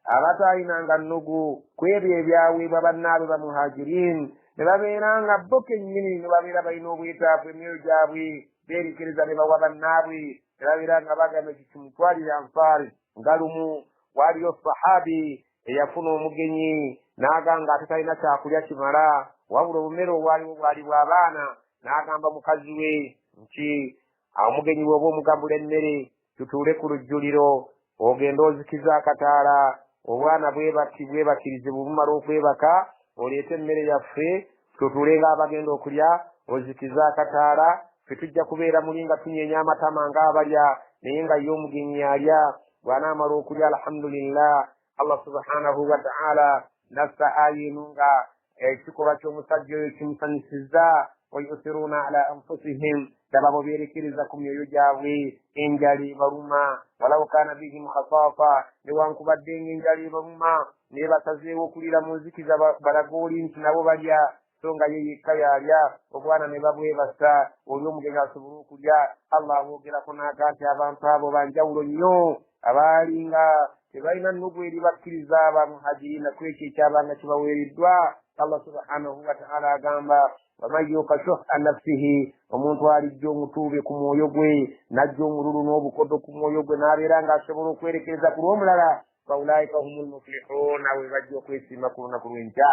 abataalinanga nnugu ku ebyo ebyaweebwa bannaabwe bamuhajirin, ne babeera nga bo kennyini ne babeera balina obwetaavu emyoyo gyabwe beerekereza ne bawa bannaabwe, ne babeera nga bagamba kikimutwalire Ansari. Nga lumu waaliyo sahabi eyafuna omugenyi n'agamba ate talina kyakulya kimala wabula obumere obwaliwo bwali bw'abaana, n'agamba mukazi we nti omugenyi bw'oba omugambula emmere tutuule ku lujjuliro, ogenda ozikiza akataala, obwana bwebakirize bumala okwebaka oleete emmere yaffe tutuule ng'abagenda okulya, ozikiza akataala, ffe tujja kubeera muli nga tunyeenya amatama ng'abalya, naye nga ye omugenyi alya. Bw'anaamala okulya alhamdulillah, Allah subhanahu wa ta'ala nassa aya eno nga ekikolwa ky'omusajja oyo kimusanyusizza. Wa yu'thiruuna ala anfusihim, daba bo beerekereza ku myoyo gyabwe, enjala ebaluma. Walau kaana bihim khasaasa, newankubadde ng'enjala ebaluma naye basazeewo okulira mu nzikiza balagooli nti nabo balya, so nga ye yekka yalya, obwana ne babwebasa oli omugenyi asobole okulya. Allah aboogerako n'aga nti abantu abo banjawulo nnyo, abaali nga tebalina nnugu eri bakkiriza abamuhajirina ku ekyo ekyabanga kibaweereddwa. Allah subhanahu wa ta'ala agamba waman yuuqa shuhha nafsihi, omuntu alijja omutuube ku mwoyo gwe, n'ajja omululu n'obukodo ku mwoyo gwe, n'abeera ng'asobola okwerekereza ku lw'omulala, faulaika humul muflihun, abo bajja okwesiima ku lunaku lw'enkya.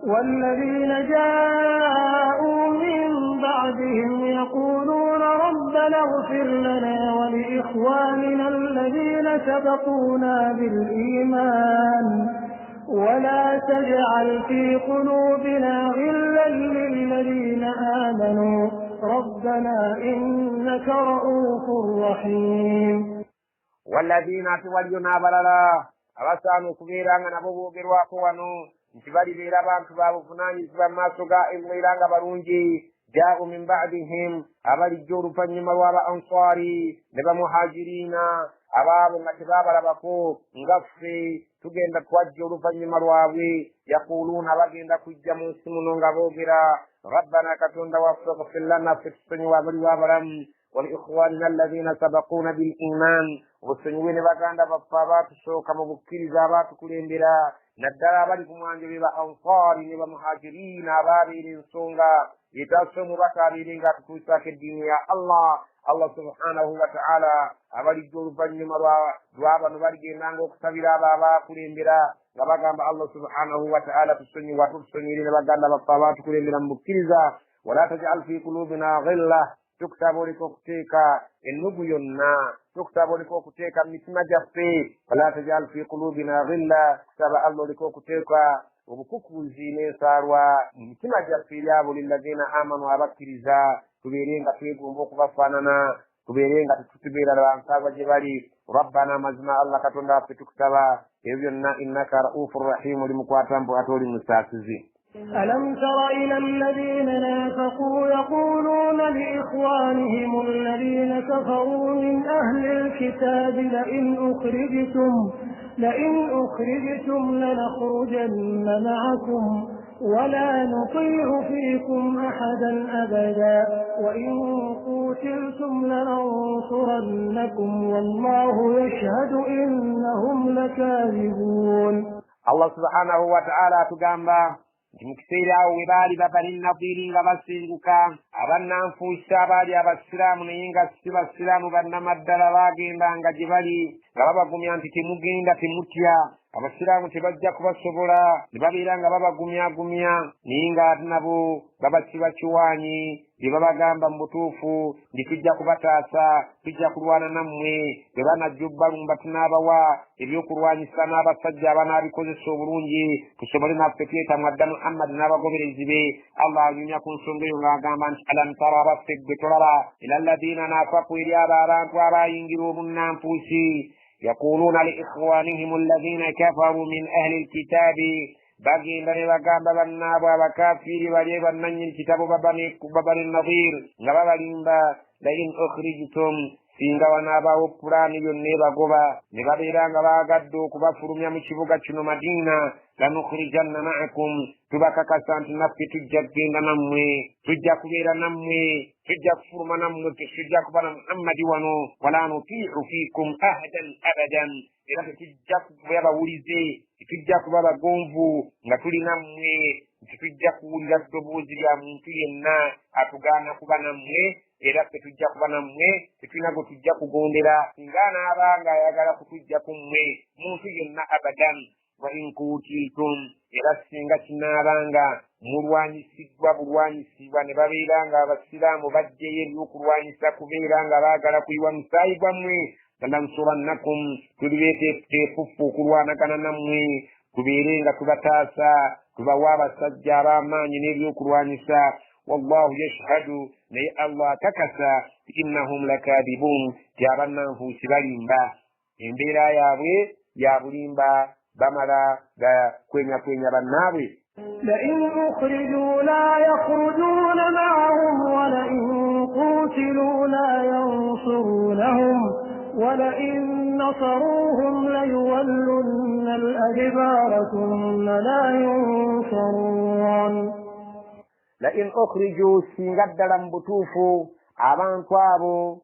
والذين جاءوا من بعدهم يقولون ربنا اغفر لنا ولإخواننا الذين سبقونا بالإيمان ولا تجعل في قلوبنا غلا للذين آمنوا ربنا إنك رؤوف رحيم. والذين تولينا بللا abasaana okubeera nga nabo boogerwako wano nti balibeera abantu babuvunaanyizibwa mu maaso ga Allah era nga balungi. Jaa'u min ba'dihim, abalijja oluvannyuma lw'aba Ansari ne bamuhajiriina, abaabo nga tebabalabako nga ffe tugenda twajja oluvannyuma lwabwe yaquluuna bagenda kujja mu nsi muno nga boogera rabbana katonda waffe ighfir lana ffe tusonyiwe abaliwo abalamu waliikhwanina alladhina sabaquuna bil iman obusonyiwe ne baganda baffe abaatusooka mu bukkiriza abaatukulembera naddala abali ku mwanjo be ba ansaari ne bamuhajiriina abaabeera ensonga yetaase omubaka abeere nga atutuusaako eddiini ya Allah subhanahu wa ta'ala abalijja oluvannyuma lwa bano baligendanga okusabira abo abaakulembera nga bagamba Allah subhanahu wa ta'ala tusonyiwa tutusonyire ne baganda baffe abaatukulembera mu bukkiriza wala taj'al fi qulubina ghilla tukusaba oliko okuteeka ennugu yonna tukusaba oliko okuteeka mu mitima gyaffe wala taj'al fi qulubina ghilla kusaba Allah oliko okuteeka obukukuzi n'ensaalwa mu mitima gyaffe eri abo lillazina amanu abakkiriza tubeere nga twegomba okubafaanana tubeere nga tetubeera bansaalwa gye bali rabbana mazima Allah katonda waffe tukusaba ebyo byonna innaka ra'ufu rahimu oli mukwatambu ate oli musaasizi. ألم تر إلى الذين نافقوا يقولون لإخوانهم الذين كفروا من أهل الكتاب لئن أخرجتم لنخرجن معكم ولا نطيع فيكم أحدا أبدا وإن قتلتم لننصرنكم والله يشهد إنهم لكاذبون. الله سبحانه وتعالى تقام mu kiseera awo we baali babani nadiiri nga basenguka abannanfuusa abaali abasiraamu naye nga si basiraamu bannamaddala baagendanga gye bali nga babagumya nti temugenda temutya abasiraamu tebajja kubasobola ne babeera nga babagumyagumya naye ng'ate nabo babasiba kiwaanyi bye babagamba mu butuufu nti tujja kubataasa tujja kulwana nammwe bwe banajja obbalumba tunaabawa ebyokulwanyisa n'abasajja abanaabikozesa obulungi tusobole naffe twetamwadda Muhammad n'abagoberezi be. Allah anyumya ku nsonga eyo ng'agamba nti alam tara abaffe gwe tolaba ila alladhiina naafaku eri abo abantu abaayingira obunnanfuusi yaquluuna li ikhwanihim alladhiina kafaru min ahli alkitaabi bagenda ne bagamba bannaabwe abakafiiri bali bannannyini kitabo babani nadiir nga babalimba lain ukhrijtum singa wanaabaawo pulaani yonna ebagoba ne babeera nga baagadde okubafulumya mu kibuga kino Madiina lanukhrijanna ma'akum tubakakasa nti naffe tujja kugenda nammwe tujja kubeera nammwe tujja kufuluma nammwe tujja kuba na Muhammadi wano wala nutii'u fiikum ahadan abadan era tetujja kuba bawulize tetujja kuba bagonvu nga tuli nammwe tetujja kuwulira ddoboozi lya muntu yenna atugaana kuba nammwe era ffe tujja kuba nammwe tetulina gwe tujja kugondera singa anaabanga ayagala kutujja ku mmwe muntu yenna abadan wa in kutiltum era singa kinaabanga mulwanyisiddwa bulwanyisibwa ne babeera nga abasiraamu bajjeyo ebyokulwanyisa kubeera nga baagala kuyiwa musaayi gwammwe lanansurannakum tulibeeteefuffu okulwanagana nammwe tubeere nga tubataasa tubawa abasajja ab'amaanyi n'ebyokulwanyisa wallahu yashhadu naye Allah takasa innahum lakadibun ti abannanfuusi balimba embeera yaabwe ya bulimba bamala kwenya bannaabwe. لئن أخرجوا لا يخرجون معهم ولئن قتلوا لا ينصرونهم ولئن نصروهم ليولن الأدبار ثم لا ينصرون. لئن أخرجوا سنغدلا بطوفوا abantu abo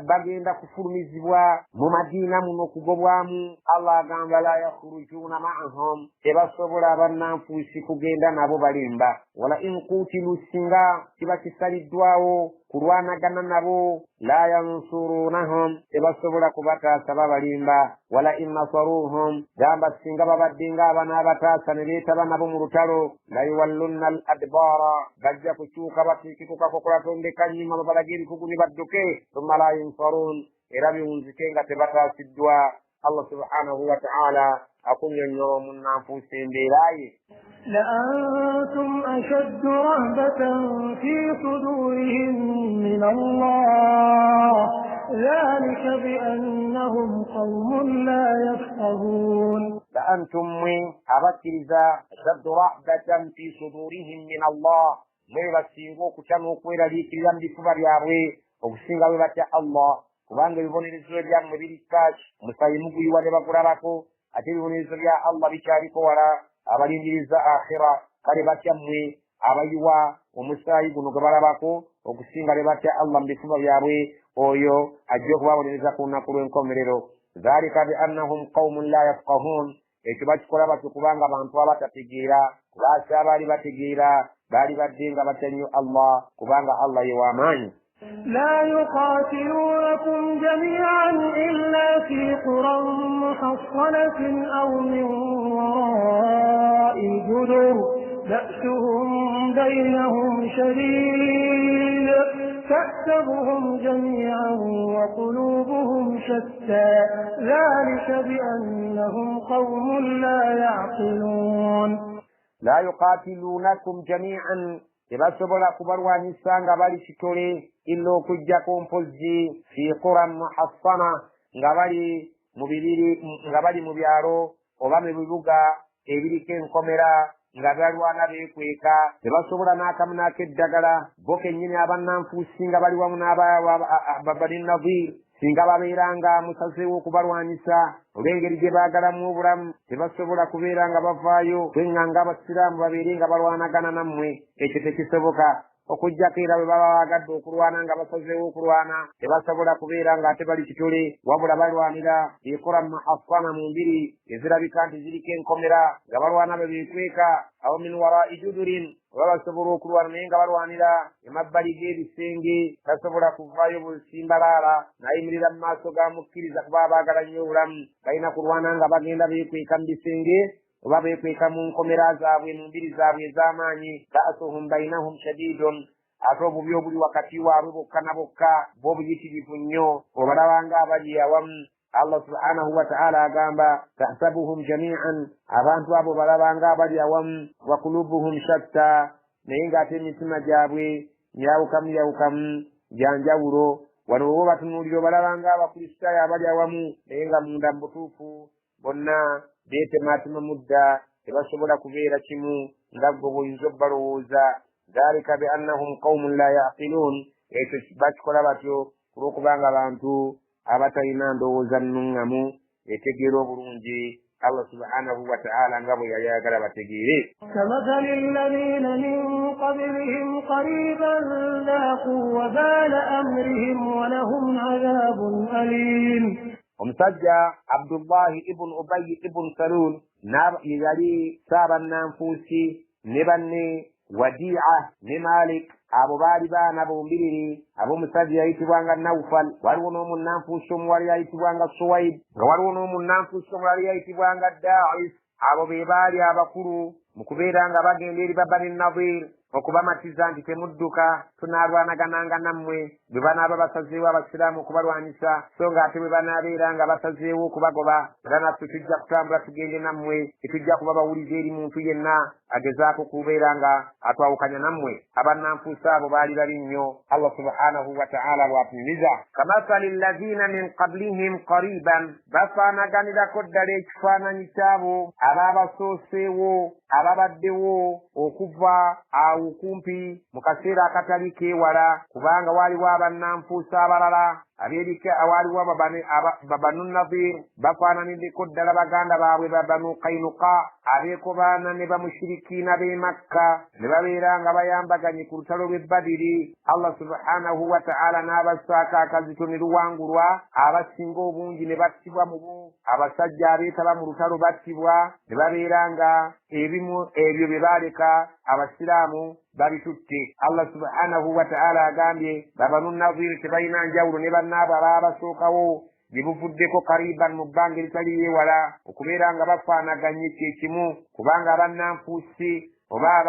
bagenda kufulumizibwa mu Madiina muno kugobwamu. Allah agamba la yakhurujuuna ma'ahum tebasobola abannanfuusi kugenda nabo balimba. Wala in qutilu singa kiba kisaliddwawo kulwanagana nabo la yansurunahum tebasobola kubataasa babalimba. Wala in nasaruhum gamba singa babadde ng'abana abataasa ne beetaba nabo mu lutalo la yuwallunna al adbaara bajja kukyuka batiikikukako kulatondeka nnyuma babalage ebikugu ne badduke thumma la yunsarun era biwunzike nga tebataasiddwa. Allah subhanahu wa ta'ala akunnyonnyola omunnanfuusi embeera ye. لأنتم أشد رهبة في صدورهم من الله ذلك بأنهم قوم لا يفقهون. لأنتم أبكرزا أشد رهبة في صدورهم من الله mwe basinga okutya n'okweraliikirira mu bifuba byabwe okusinga bwe batya Allah kubanga ebibonerezo byammwe biri kaki musayi muguyiwa ne bakulabako ate ebibonerezo bya Allah bikyaliko wala abalindiriza akhira kale batya mmwe abayiwa omusaayi guno gwe balabako okusinga ne batya Allah mu bifuba byabwe oyo ajja okubabonereza ku lunaku lw'enkomerero dhalika biannahum qaumun la yafqahun ekyo bakikola batyo kubanga abantu abatategeera lwaki abaali bategeera baali badde nga batya nnyo Allah kubanga Allah ye w'amaanyi لا يقاتلونكم جميعا إلا في قرى محصنة أو من وراء جدر بأسهم بينهم شديد تحسبهم جميعا وقلوبهم شتى ذلك بأنهم قوم لا يعقلون لا يقاتلونكم جميعا tebasobola kubalwanyisa nga bali kitole illa okujjako mpozzi fi quran muhassana nga bali mu byalo oba mu bibuga ebiriko enkomera nga balwana beekweka tebasobola n'akamu n'akeddagala bo kennyini abannanfuusi nga bali wamu n'ababani nadhir singa babeeranga musazeewo okubalwanyisa olw'engeri gye baagalamu obulamu tebasobola kubeera nga bavaayo kweŋŋanga abasiraamu babeere nga balwanagana nammwe ekyo tekisoboka okujjako era bwe baba baagadde okulwana nga basazeewo okulwana tebasobola kubeera nga ate bali kitole wabula balwanira ekora muhassana mu mbiri ezirabika nti ziriko enkomera nga balwana bwe beekweka awo min warai judurin oba basobola okulwana naye nga balwanira emabbali g'ebisenge tasobola kuvaayo busimbalaala nayimirira mu maaso ga mukkiriza kuba baagala nnyo obulamu balina kulwana nga bagenda beekweka mu bisenge oba beekweka mu nkomera zaabwe mu mbiri zaabwe ez'amaanyi ba'suhum bainahum shadidun ate obubi obuli wakati waabwe bokka na bokka bw'obuyitirivu nnyo obalabanga abali awamu Allah subhanahu wa ta'ala agamba tahsabuhum jami'an abantu abo balabanga abali awamu wa kulubuhum shatta naye ng'ate emitima gyabwe yawukamu gyanjawulo wano bo batunuulira obalabanga abakristaayo abali awamu naye nga munda mu butuufu bonna beetemaatema mudda tebasobola kubeera kimu nga gwe bw'oyinza obbalowooza dhalika biannahum qaumun la yaqiluun ekyo bakikola batyo kulw'okubanga abantu abatalina ndowooza nnuŋŋamu etegeera obulungi Allah subhanahu wa ta'ala nga bwe yali ayagala bategeere كمثل الذين من قبلهم قريبا ذاقوا وبال أمرهم ولهم عذاب أليم omusajja Abdullahi ibn Ubay ibn Salul yali saabannanfuusi ne banne Wadi'a ne Malik abo baali baana bombiriri ab'omusajja yayitibwanga Nawfal waliwo n'omunnanfuusi omuwala yayitibwanga Suwaid nga waliwo n'omunnanfuusi omulala yayitibwanga Da'is abo be baali abakulu mu kubeera nga bagenda eri Bani Nadhir okubamatiza nti temudduka tunaalwanagananga nammwe bwe banaaba basazeewo abasiraamu okubalwanyisa so ng'ate bwe banaabeera nga basazeewo okubagoba era naffe tujja kutambula tugende nammwe tetujja kuba bawuliza eri muntu yenna agezaako kubeera nga atwawukanya nammwe abannanfuusi abo baali babi nnyo Allah subhanahu wa ta'ala bw'atunyumiza kamasali llazina min qablihim qariban bafaanaganirako ddala ekifaananyi kyabo abaabasooseewo ababaddewo okuva awo kumpi mu kaseera akatali keewala kubanga waaliwo abannanfuusi abalala abeerika awaaliwo Banu Nadhir bafaananiddeko ddala baganda baabwe Banu Qaynuqa abeekobaana ne bamushirikiina b'e Makka ne babeera nga bayambaganye ku lutalo lw'e Badiri Allah subhanahu wa ta'ala n'abassaako akazito ne luwangulwa abasinga obungi ne battibwa mu bo abasajja abeetaba mu lutalo battibwa ne babeera nga ebimu ebyo bye baaleka abasiraamu babitutte Allah subhanahu wa ta'ala agambye Banu Nadhir tebalina njawulo ne bannaabo abaabasookawo gye buvuddeko kariban mu bbanga eritali yeewala okubeera nga bafaanaganye kyekimu kubanga abannanfuusi oba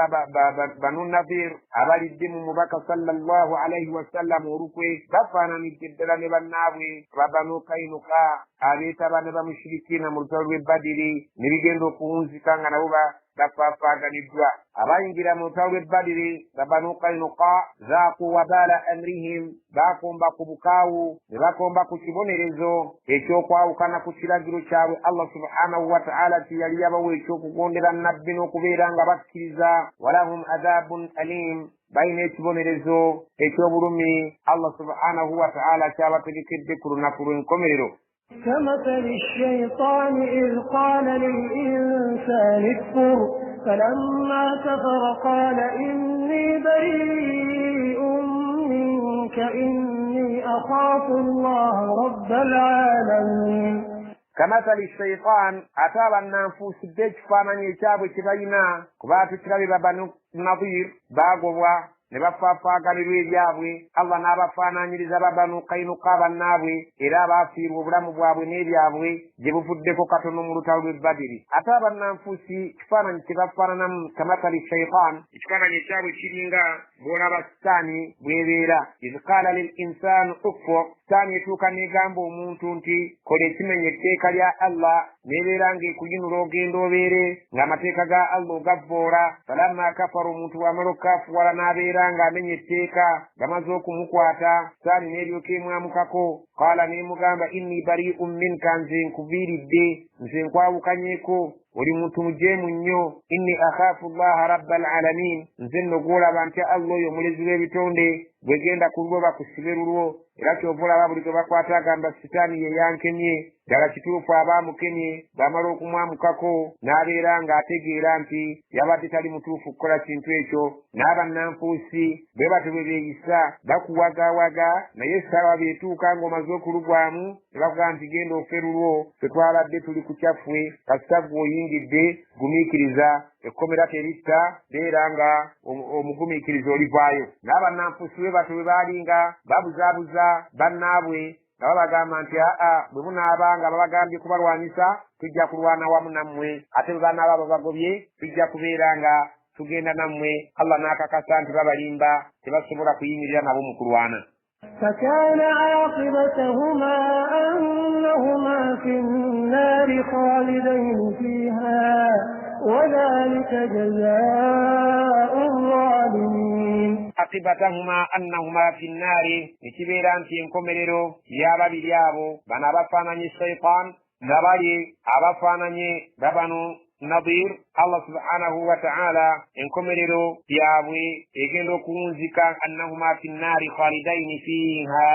Banu Nadhir abalidde mu mubaka sallallahu alayhi wa sallam olukwe bafaananidde ddala ne bannaabwe Banu Qaynuqa abeetaba ne bamushirikiina mu lutalo lw'e Badiri ne bigenda okuwunzika nga nabo bafaafaganiddwa abayingira mu lutalo lw'e Badiri nga Banu Qaynuqa zaaqu wabaala amrihim baakomba ku bukaawu ne bakomba ku kibonerezo ekyokwawukana ku kiragiro kyabwe Allah subhanahu wa ta'ala kye yali yabawa ekyokugondera nabbi n'okubeera nga bakkiriza walahum adhabun alim bayina ekibonerezo eky'obulumi Allah subhanahu wa ta'ala kyabategekedde ku lunaku lw'enkomerero. كمثل الشيطان إذ قال للإنسان اكفر فلما كفر قال إني بريء منك إني أخاف الله رب العالمين. كمثل الشيطان أتابع النفوس الدج فانا يتابع كبينا كبات كبير بنو نظير باغوا ne bafaafaganirwa ebyabwe Allah n'abafaananyiriza Banu Qaynuqa bannaabwe era abaafiirwa obulamu bwabwe n'ebyabwe gye buvuddeko katono mu lutalo lw'e Badiri. Ate abannanfuusi kifaananyi kye bafaananamu kamathali shaytaan ekifaananyi ekyabwe kiringa bw'olaba sitaani bw'ebeera iz qaala lil insaani ukfur sitaani etuuka n'egamba omuntu nti kola ekimenya etteeka lya Allah n'ebeera ng'ekuyinula ogenda obeere ng'amateeka ga Allah ogavvoola falamma kafara omuntu bw'amala okkafuwala n'abeera ng'amenya etteeka gamaze okumukwata sitaani n'eryoka emwamukako qaala n'emugamba inni bari'un minka nze nkuviiridde nze nkwawukanyeeko oli muntu mujeemu nnyo inni akhaafu llaha rabbal alamin nze nno gw'olaba ntya Allah oyo omulezi w'ebitonde bwe genda ku lulwo bakusibe lulwo era kyova olaba buli gwe bakwata agamba sitaani ye yankemye ddala kituufu abaamukemye bw'amala okumwamukako n'abeera ng'ategeera nti yabadde tali mutuufu kukola kintu ekyo. N'abannanfuusi bwe batyo bwe beeyisa bakuwagawaga naye essaawa beetuuka ng'omaze okulugwamu ne bakugaa nti genda ofe lulwo ffe twabadde tuli ku kyaffe kasita ggwe oyingidde gumiikiriza ekkomera teritta beera nga omugumiikiriza olivaayo. N'abannanfuusi bwe batyo bwe baali nga babuzaabuza bannaabwe nga babagamba nti bwe munaaba nga babagambye kubalwanyisa tujja kulwana wamu nammwe ate bwe banaaba babagobye tujja kubeera nga tugenda nammwe. Allah n'akakasa nti babalimba tebasobola kuyimirira nabo mu kulwana. فكان عاقبتهما أنهما في النار خالدين فيها وذلك جزاء الظالمين. عاقبتهما أنهما في النار نكبيران في انكمريرو يا بابي ليابو بنا بفاناني الشيطان نبالي أبفاناني ببنو نظير Allah subhanahu wa ta'ala enkomerero yabwe egenda okunzika annahuma fi nnaari khalidaini fiha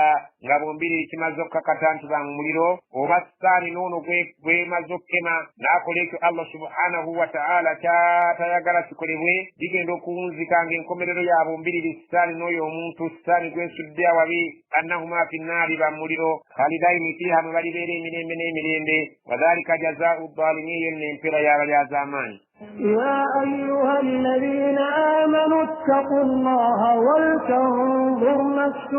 nga bombiri kimaze okukakata nti ba mu muliro oba sitaani n'ono gwemaze okkema n'akola ekyo Allah subhanahu wa ta'ala kyatayagala kikolebwe bigenda okunzika ng'enkomerero yabwe mbiriri sitaani n'oyo omuntu sitaani gwensudde awabi annahuma fi nnaari ba mu muliro khalidaini fiha mwe balibeera emirembe n'emirembe wadhalika jazaa'u ddaalimiin yenna empera y'abalyazaamaanyi. يا أيها الذين آمنوا اتقوا الله ولتنظر نفس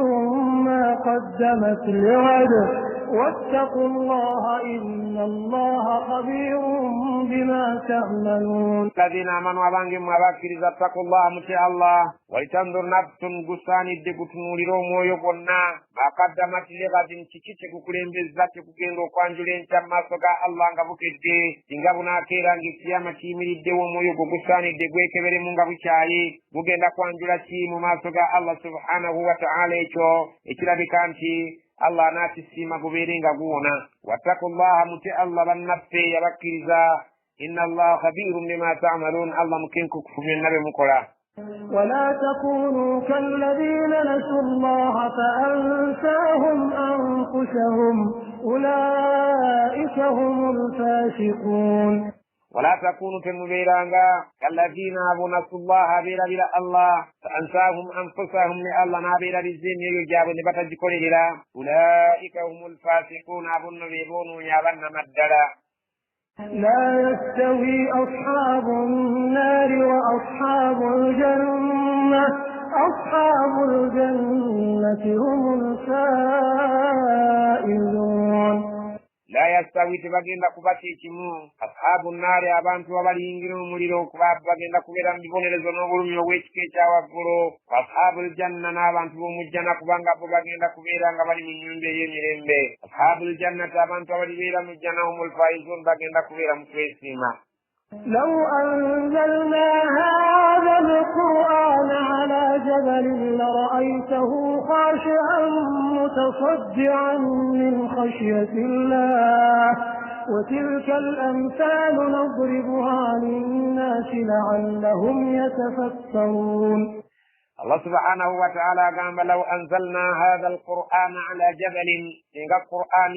ما قدمت لغد واتقوا الله إن الله خبير بما تعملون. الذين آمنوا أبانهم وباكر اتقوا الله متى الله ولتنظر نفس قصان الدقتن لروم ويقولنا ما قدمت لغد تشيكي كوكولين بالذات كوكين وقانجلين تما سقى الله نغبوكي تنغبنا كيران كياما تيمي dewo moyo go gusani de gwe kebere munga buchayi bugenda kwanjula ki mu maaso ga Allah subhanahu wa ta'ala ekirabika nti Allah natisima guberinga guwona wattaqullaha muti Allah bannaffe yabakkiriza inna Allah khabirun bima ta'malun Allah mukinku kufumya nabe mukola. ولا تكونوا كالذين نسوا الله فأنساهم أنفسهم أولئك هم الفاسقون. ولا تكونوا كالمبيرانغا كالذين نسوا الله بلا بلا الله فأنساهم أنفسهم لله نابلا بالزين يجاب نبتا جكولي أولئك هم الفاسقون أبن بيبون يابن مدلا. لا يستوي أصحاب النار وأصحاب الجنة أصحاب الجنة هم الفائزون. لا يستوي تبغينا كباتي كيمو أصحاب النار abantu abalingiro muliro kubagenda kubera mbibonelezo n'obulumi obwekike kyawaggulo ashabul janna n'abantu b'omujjana kubanga bo bagenda kubeera nga bali mu nnyumba ey'emirembe ashabul janna abantu abalibeera mu jjanna humul faizun bagenda kubeera mu kwesiima. لو أنزلنا هذا القرآن على جبل لرأيته خاشعا متصدعا من خشية الله وتلك الأمثال نضربها للناس لعلهم يتفكرون. الله سبحانه وتعالى قال لو أنزلنا هذا القرآن على جبل إن القرآن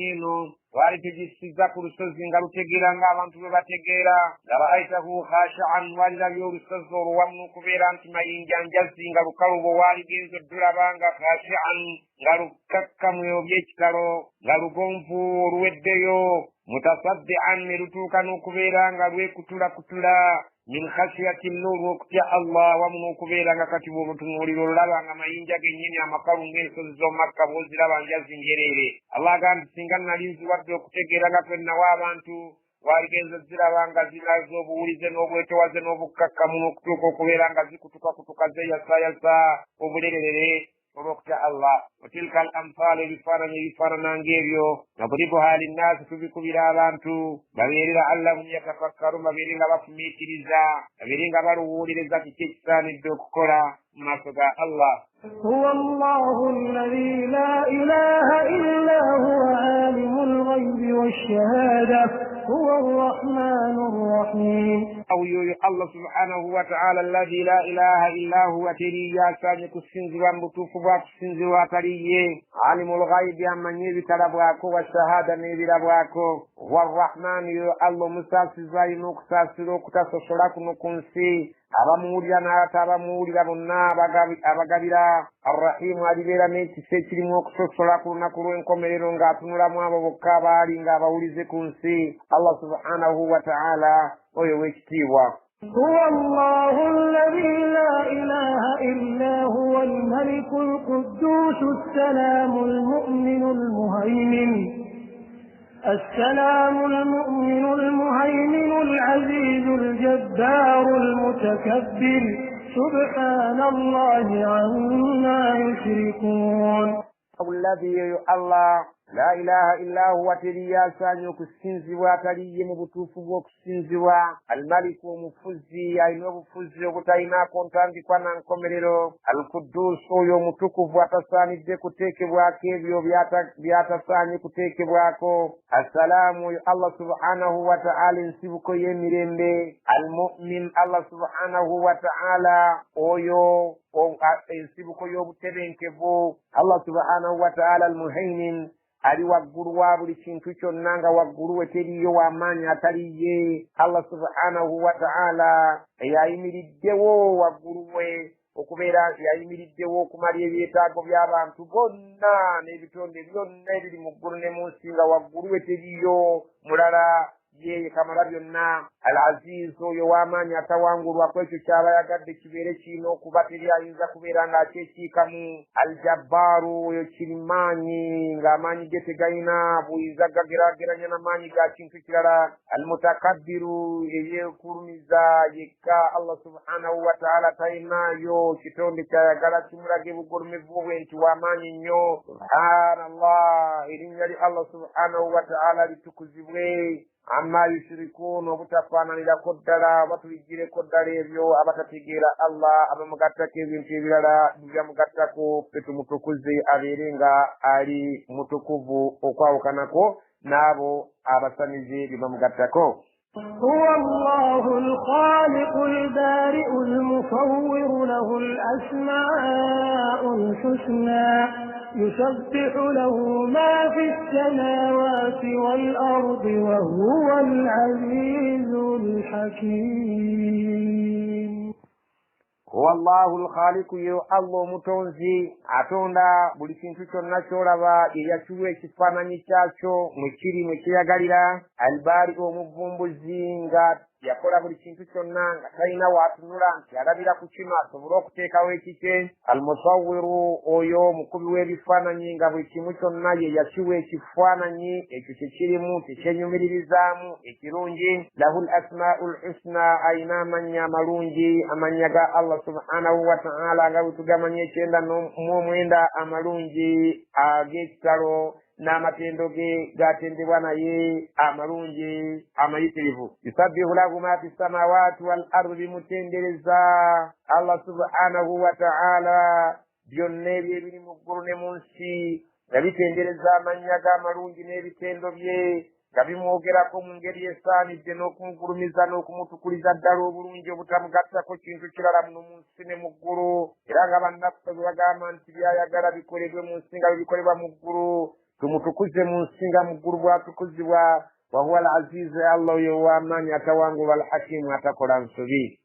وارد جسد كرسل إن تجيرا قام تبى تجيرا لرأيته خاشعا ولا يرسل ومن كبيرا ما ينجان جسد إن كرو وارد الدربان خاشعا قالوا كم يوجد قالوا قنفو رويديو متصدعا مرتوكا كبيرا قالوا كتلا من خشية النور وقت الله ومن كبيرا كتبوا بتنوري الله عما ينجا كنيني عما قالوا من سوزو مكة وزلا بانجا سنجريري الله قال سنجان نالين سواد وكتكيرا كفن نوابانتو وارجين زلا بانجا زلا زوبو ولزن وبويتو وزن وبكاكا منوكتوكو كبيرا كتوكا زي يسا وبليري وقت الله وتلك الأمثال بفرنا نجيبيو نضربها للناس تبكوا بلالانتو بغير لعلهم يتفكرون بغير غفمي كريزا بغير غبروا لرزا تكسان الدكورا ما صدى الله. هو الله الذي لا إله إلا هو عالم الغيب والشهادة هو الرحمن الرحيم. أو الله سبحانه وتعالى الذي لا إله إلا هو تريا سانك السنزوان بطوفوا السنزوان تريا عالم الغيب أمن يبتلبواكو والشهادة يبتلبواكو والرحمن الله مساسي نكساسي كتاسوشراك نكونسي abamuwulira n'atabamuwulira bonna abagabira arrahimu alibeera n'ekisa ekirimu okusosola ku lunaku lw'enkomerero ng'atunulamu abo bokka abaali ng'abawulize ku nsi. Allah subhanahu wa ta'ala oyo w'ekitiibwa. هو الله الذي لا إله إلا هو الملك القدوس السلام المؤمن المهيمن العزيز الجبار المتكبر سبحان الله عما يشركون. الذي الله لا إله إلا هو تريا سانيو كسنزوا تريا مبتوفو كسنزوا الملك ومفزي أينو مفزي وكتاينا كونتاندي كوانا نكمريرو القدوس يو متوكو واتساني ديكو تيكي واكيبيو بياتا ساني كتيكي واكو السلام الله سبحانه وتعالى نسيبكو يميرمبي المؤمن الله سبحانه وتعالى يو nsibuko y'obutebenkevu Allah subhanahu wa ta'ala al-muhaymin ali waggulu wa buli kintu kyonna nga waggulu we teriyo w'amaanyi ataliye. Allah subhanahu wa ta'ala yayimiriddewo waggulu we okubeera yayimiriddewo okumala ebyetaago by'abantu bonna n'ebitonde byonna ebiri mu ggulu ne mu nsi nga waggulu we teriyo mulala yeye kamala byonna. Al-Aziz oyo w'amaanyi atawangulwa ku ekyo kyaba yagadde kibeere kirina okuba teri ayinza kubeera ng'akyekiikamu. Al-Jabbaaru oyo kirimaanyi ng'amaanyi ge tegalina buyinza gageraageranya n'amaanyi ga kintu kirala. Al-Mutakabbiru eyeekulumiza yekka Allah subhanahu wa ta'ala tayinaayo kitonde kyayagala kimulage bugulumivu bwe nti w'amaanyi nnyo. Subhanallah, erinnya lya Allah subhanahu wa ta'ala litukuzibwe amma yushrikuun obutafaananirako ddala batulijjireko ddala ebyo abatategeera Allah abamugattako ebintu ebirala byamugattako ffe tumutukuze abeere nga ali mutukuvu okwawukanako n'abo abasamize bye bamugattako. هو الله الخالق البارئ المصور له الأسماء الحسنى يسبح له ما في السماوات والأرض وهو العزيز الحكيم. هو الله الخالق يو الله متونزي atonda buli kintu kyonna kyolaba eyakiwa ekifaananyi kyakyo mwekiri mwekiyagalira. Albari omuvumbuzi nga yakola buli kintu kyonna nga talina waatunula nti alabira ku kino asobole okuteekawo ekike. Almusawwiru oyo omukubi w'ebifaananyi nga buli kimu kyonna ye yakiwa ekifaananyi ekyo kyekirimu tekyenyumiririzaamu ekirungi. Lahu al-asmaa'u al-husna, ayina amannya amalungi, amannya ga Allah subhanahu wa ta'ala nga bwe tugamanya 9 mu 9 amalungi ag'ekitalo n'amatendo ge gatendebwa naye amalungi amayitirivu. Yusabbihu lahu ma fi samawati wal ardi, bimutendereza Allah subhanahu wa ta'ala byonna ebiri mu ggulu ne mu nsi, nga bitendereza amannya ge amalungi n'ebitendo bye, nga bimwogerako mu ngeri esaanidde n'okumugulumiza n'okumutukuliza ddala obulungi obutamugattako kintu kirala muno mu nsi ne mu ggulu. Era nga bannaffe bwe bagamba nti byayagala bikolebwe mu nsi nga bikolebwa mu ggulu, tumutukuze mu nsi nga mu ggulu bwatukuzibwa. Wa huwa al-azizu, Allah oyo w'amaanyi atawangulwa, al-hakimu atakola nsobi.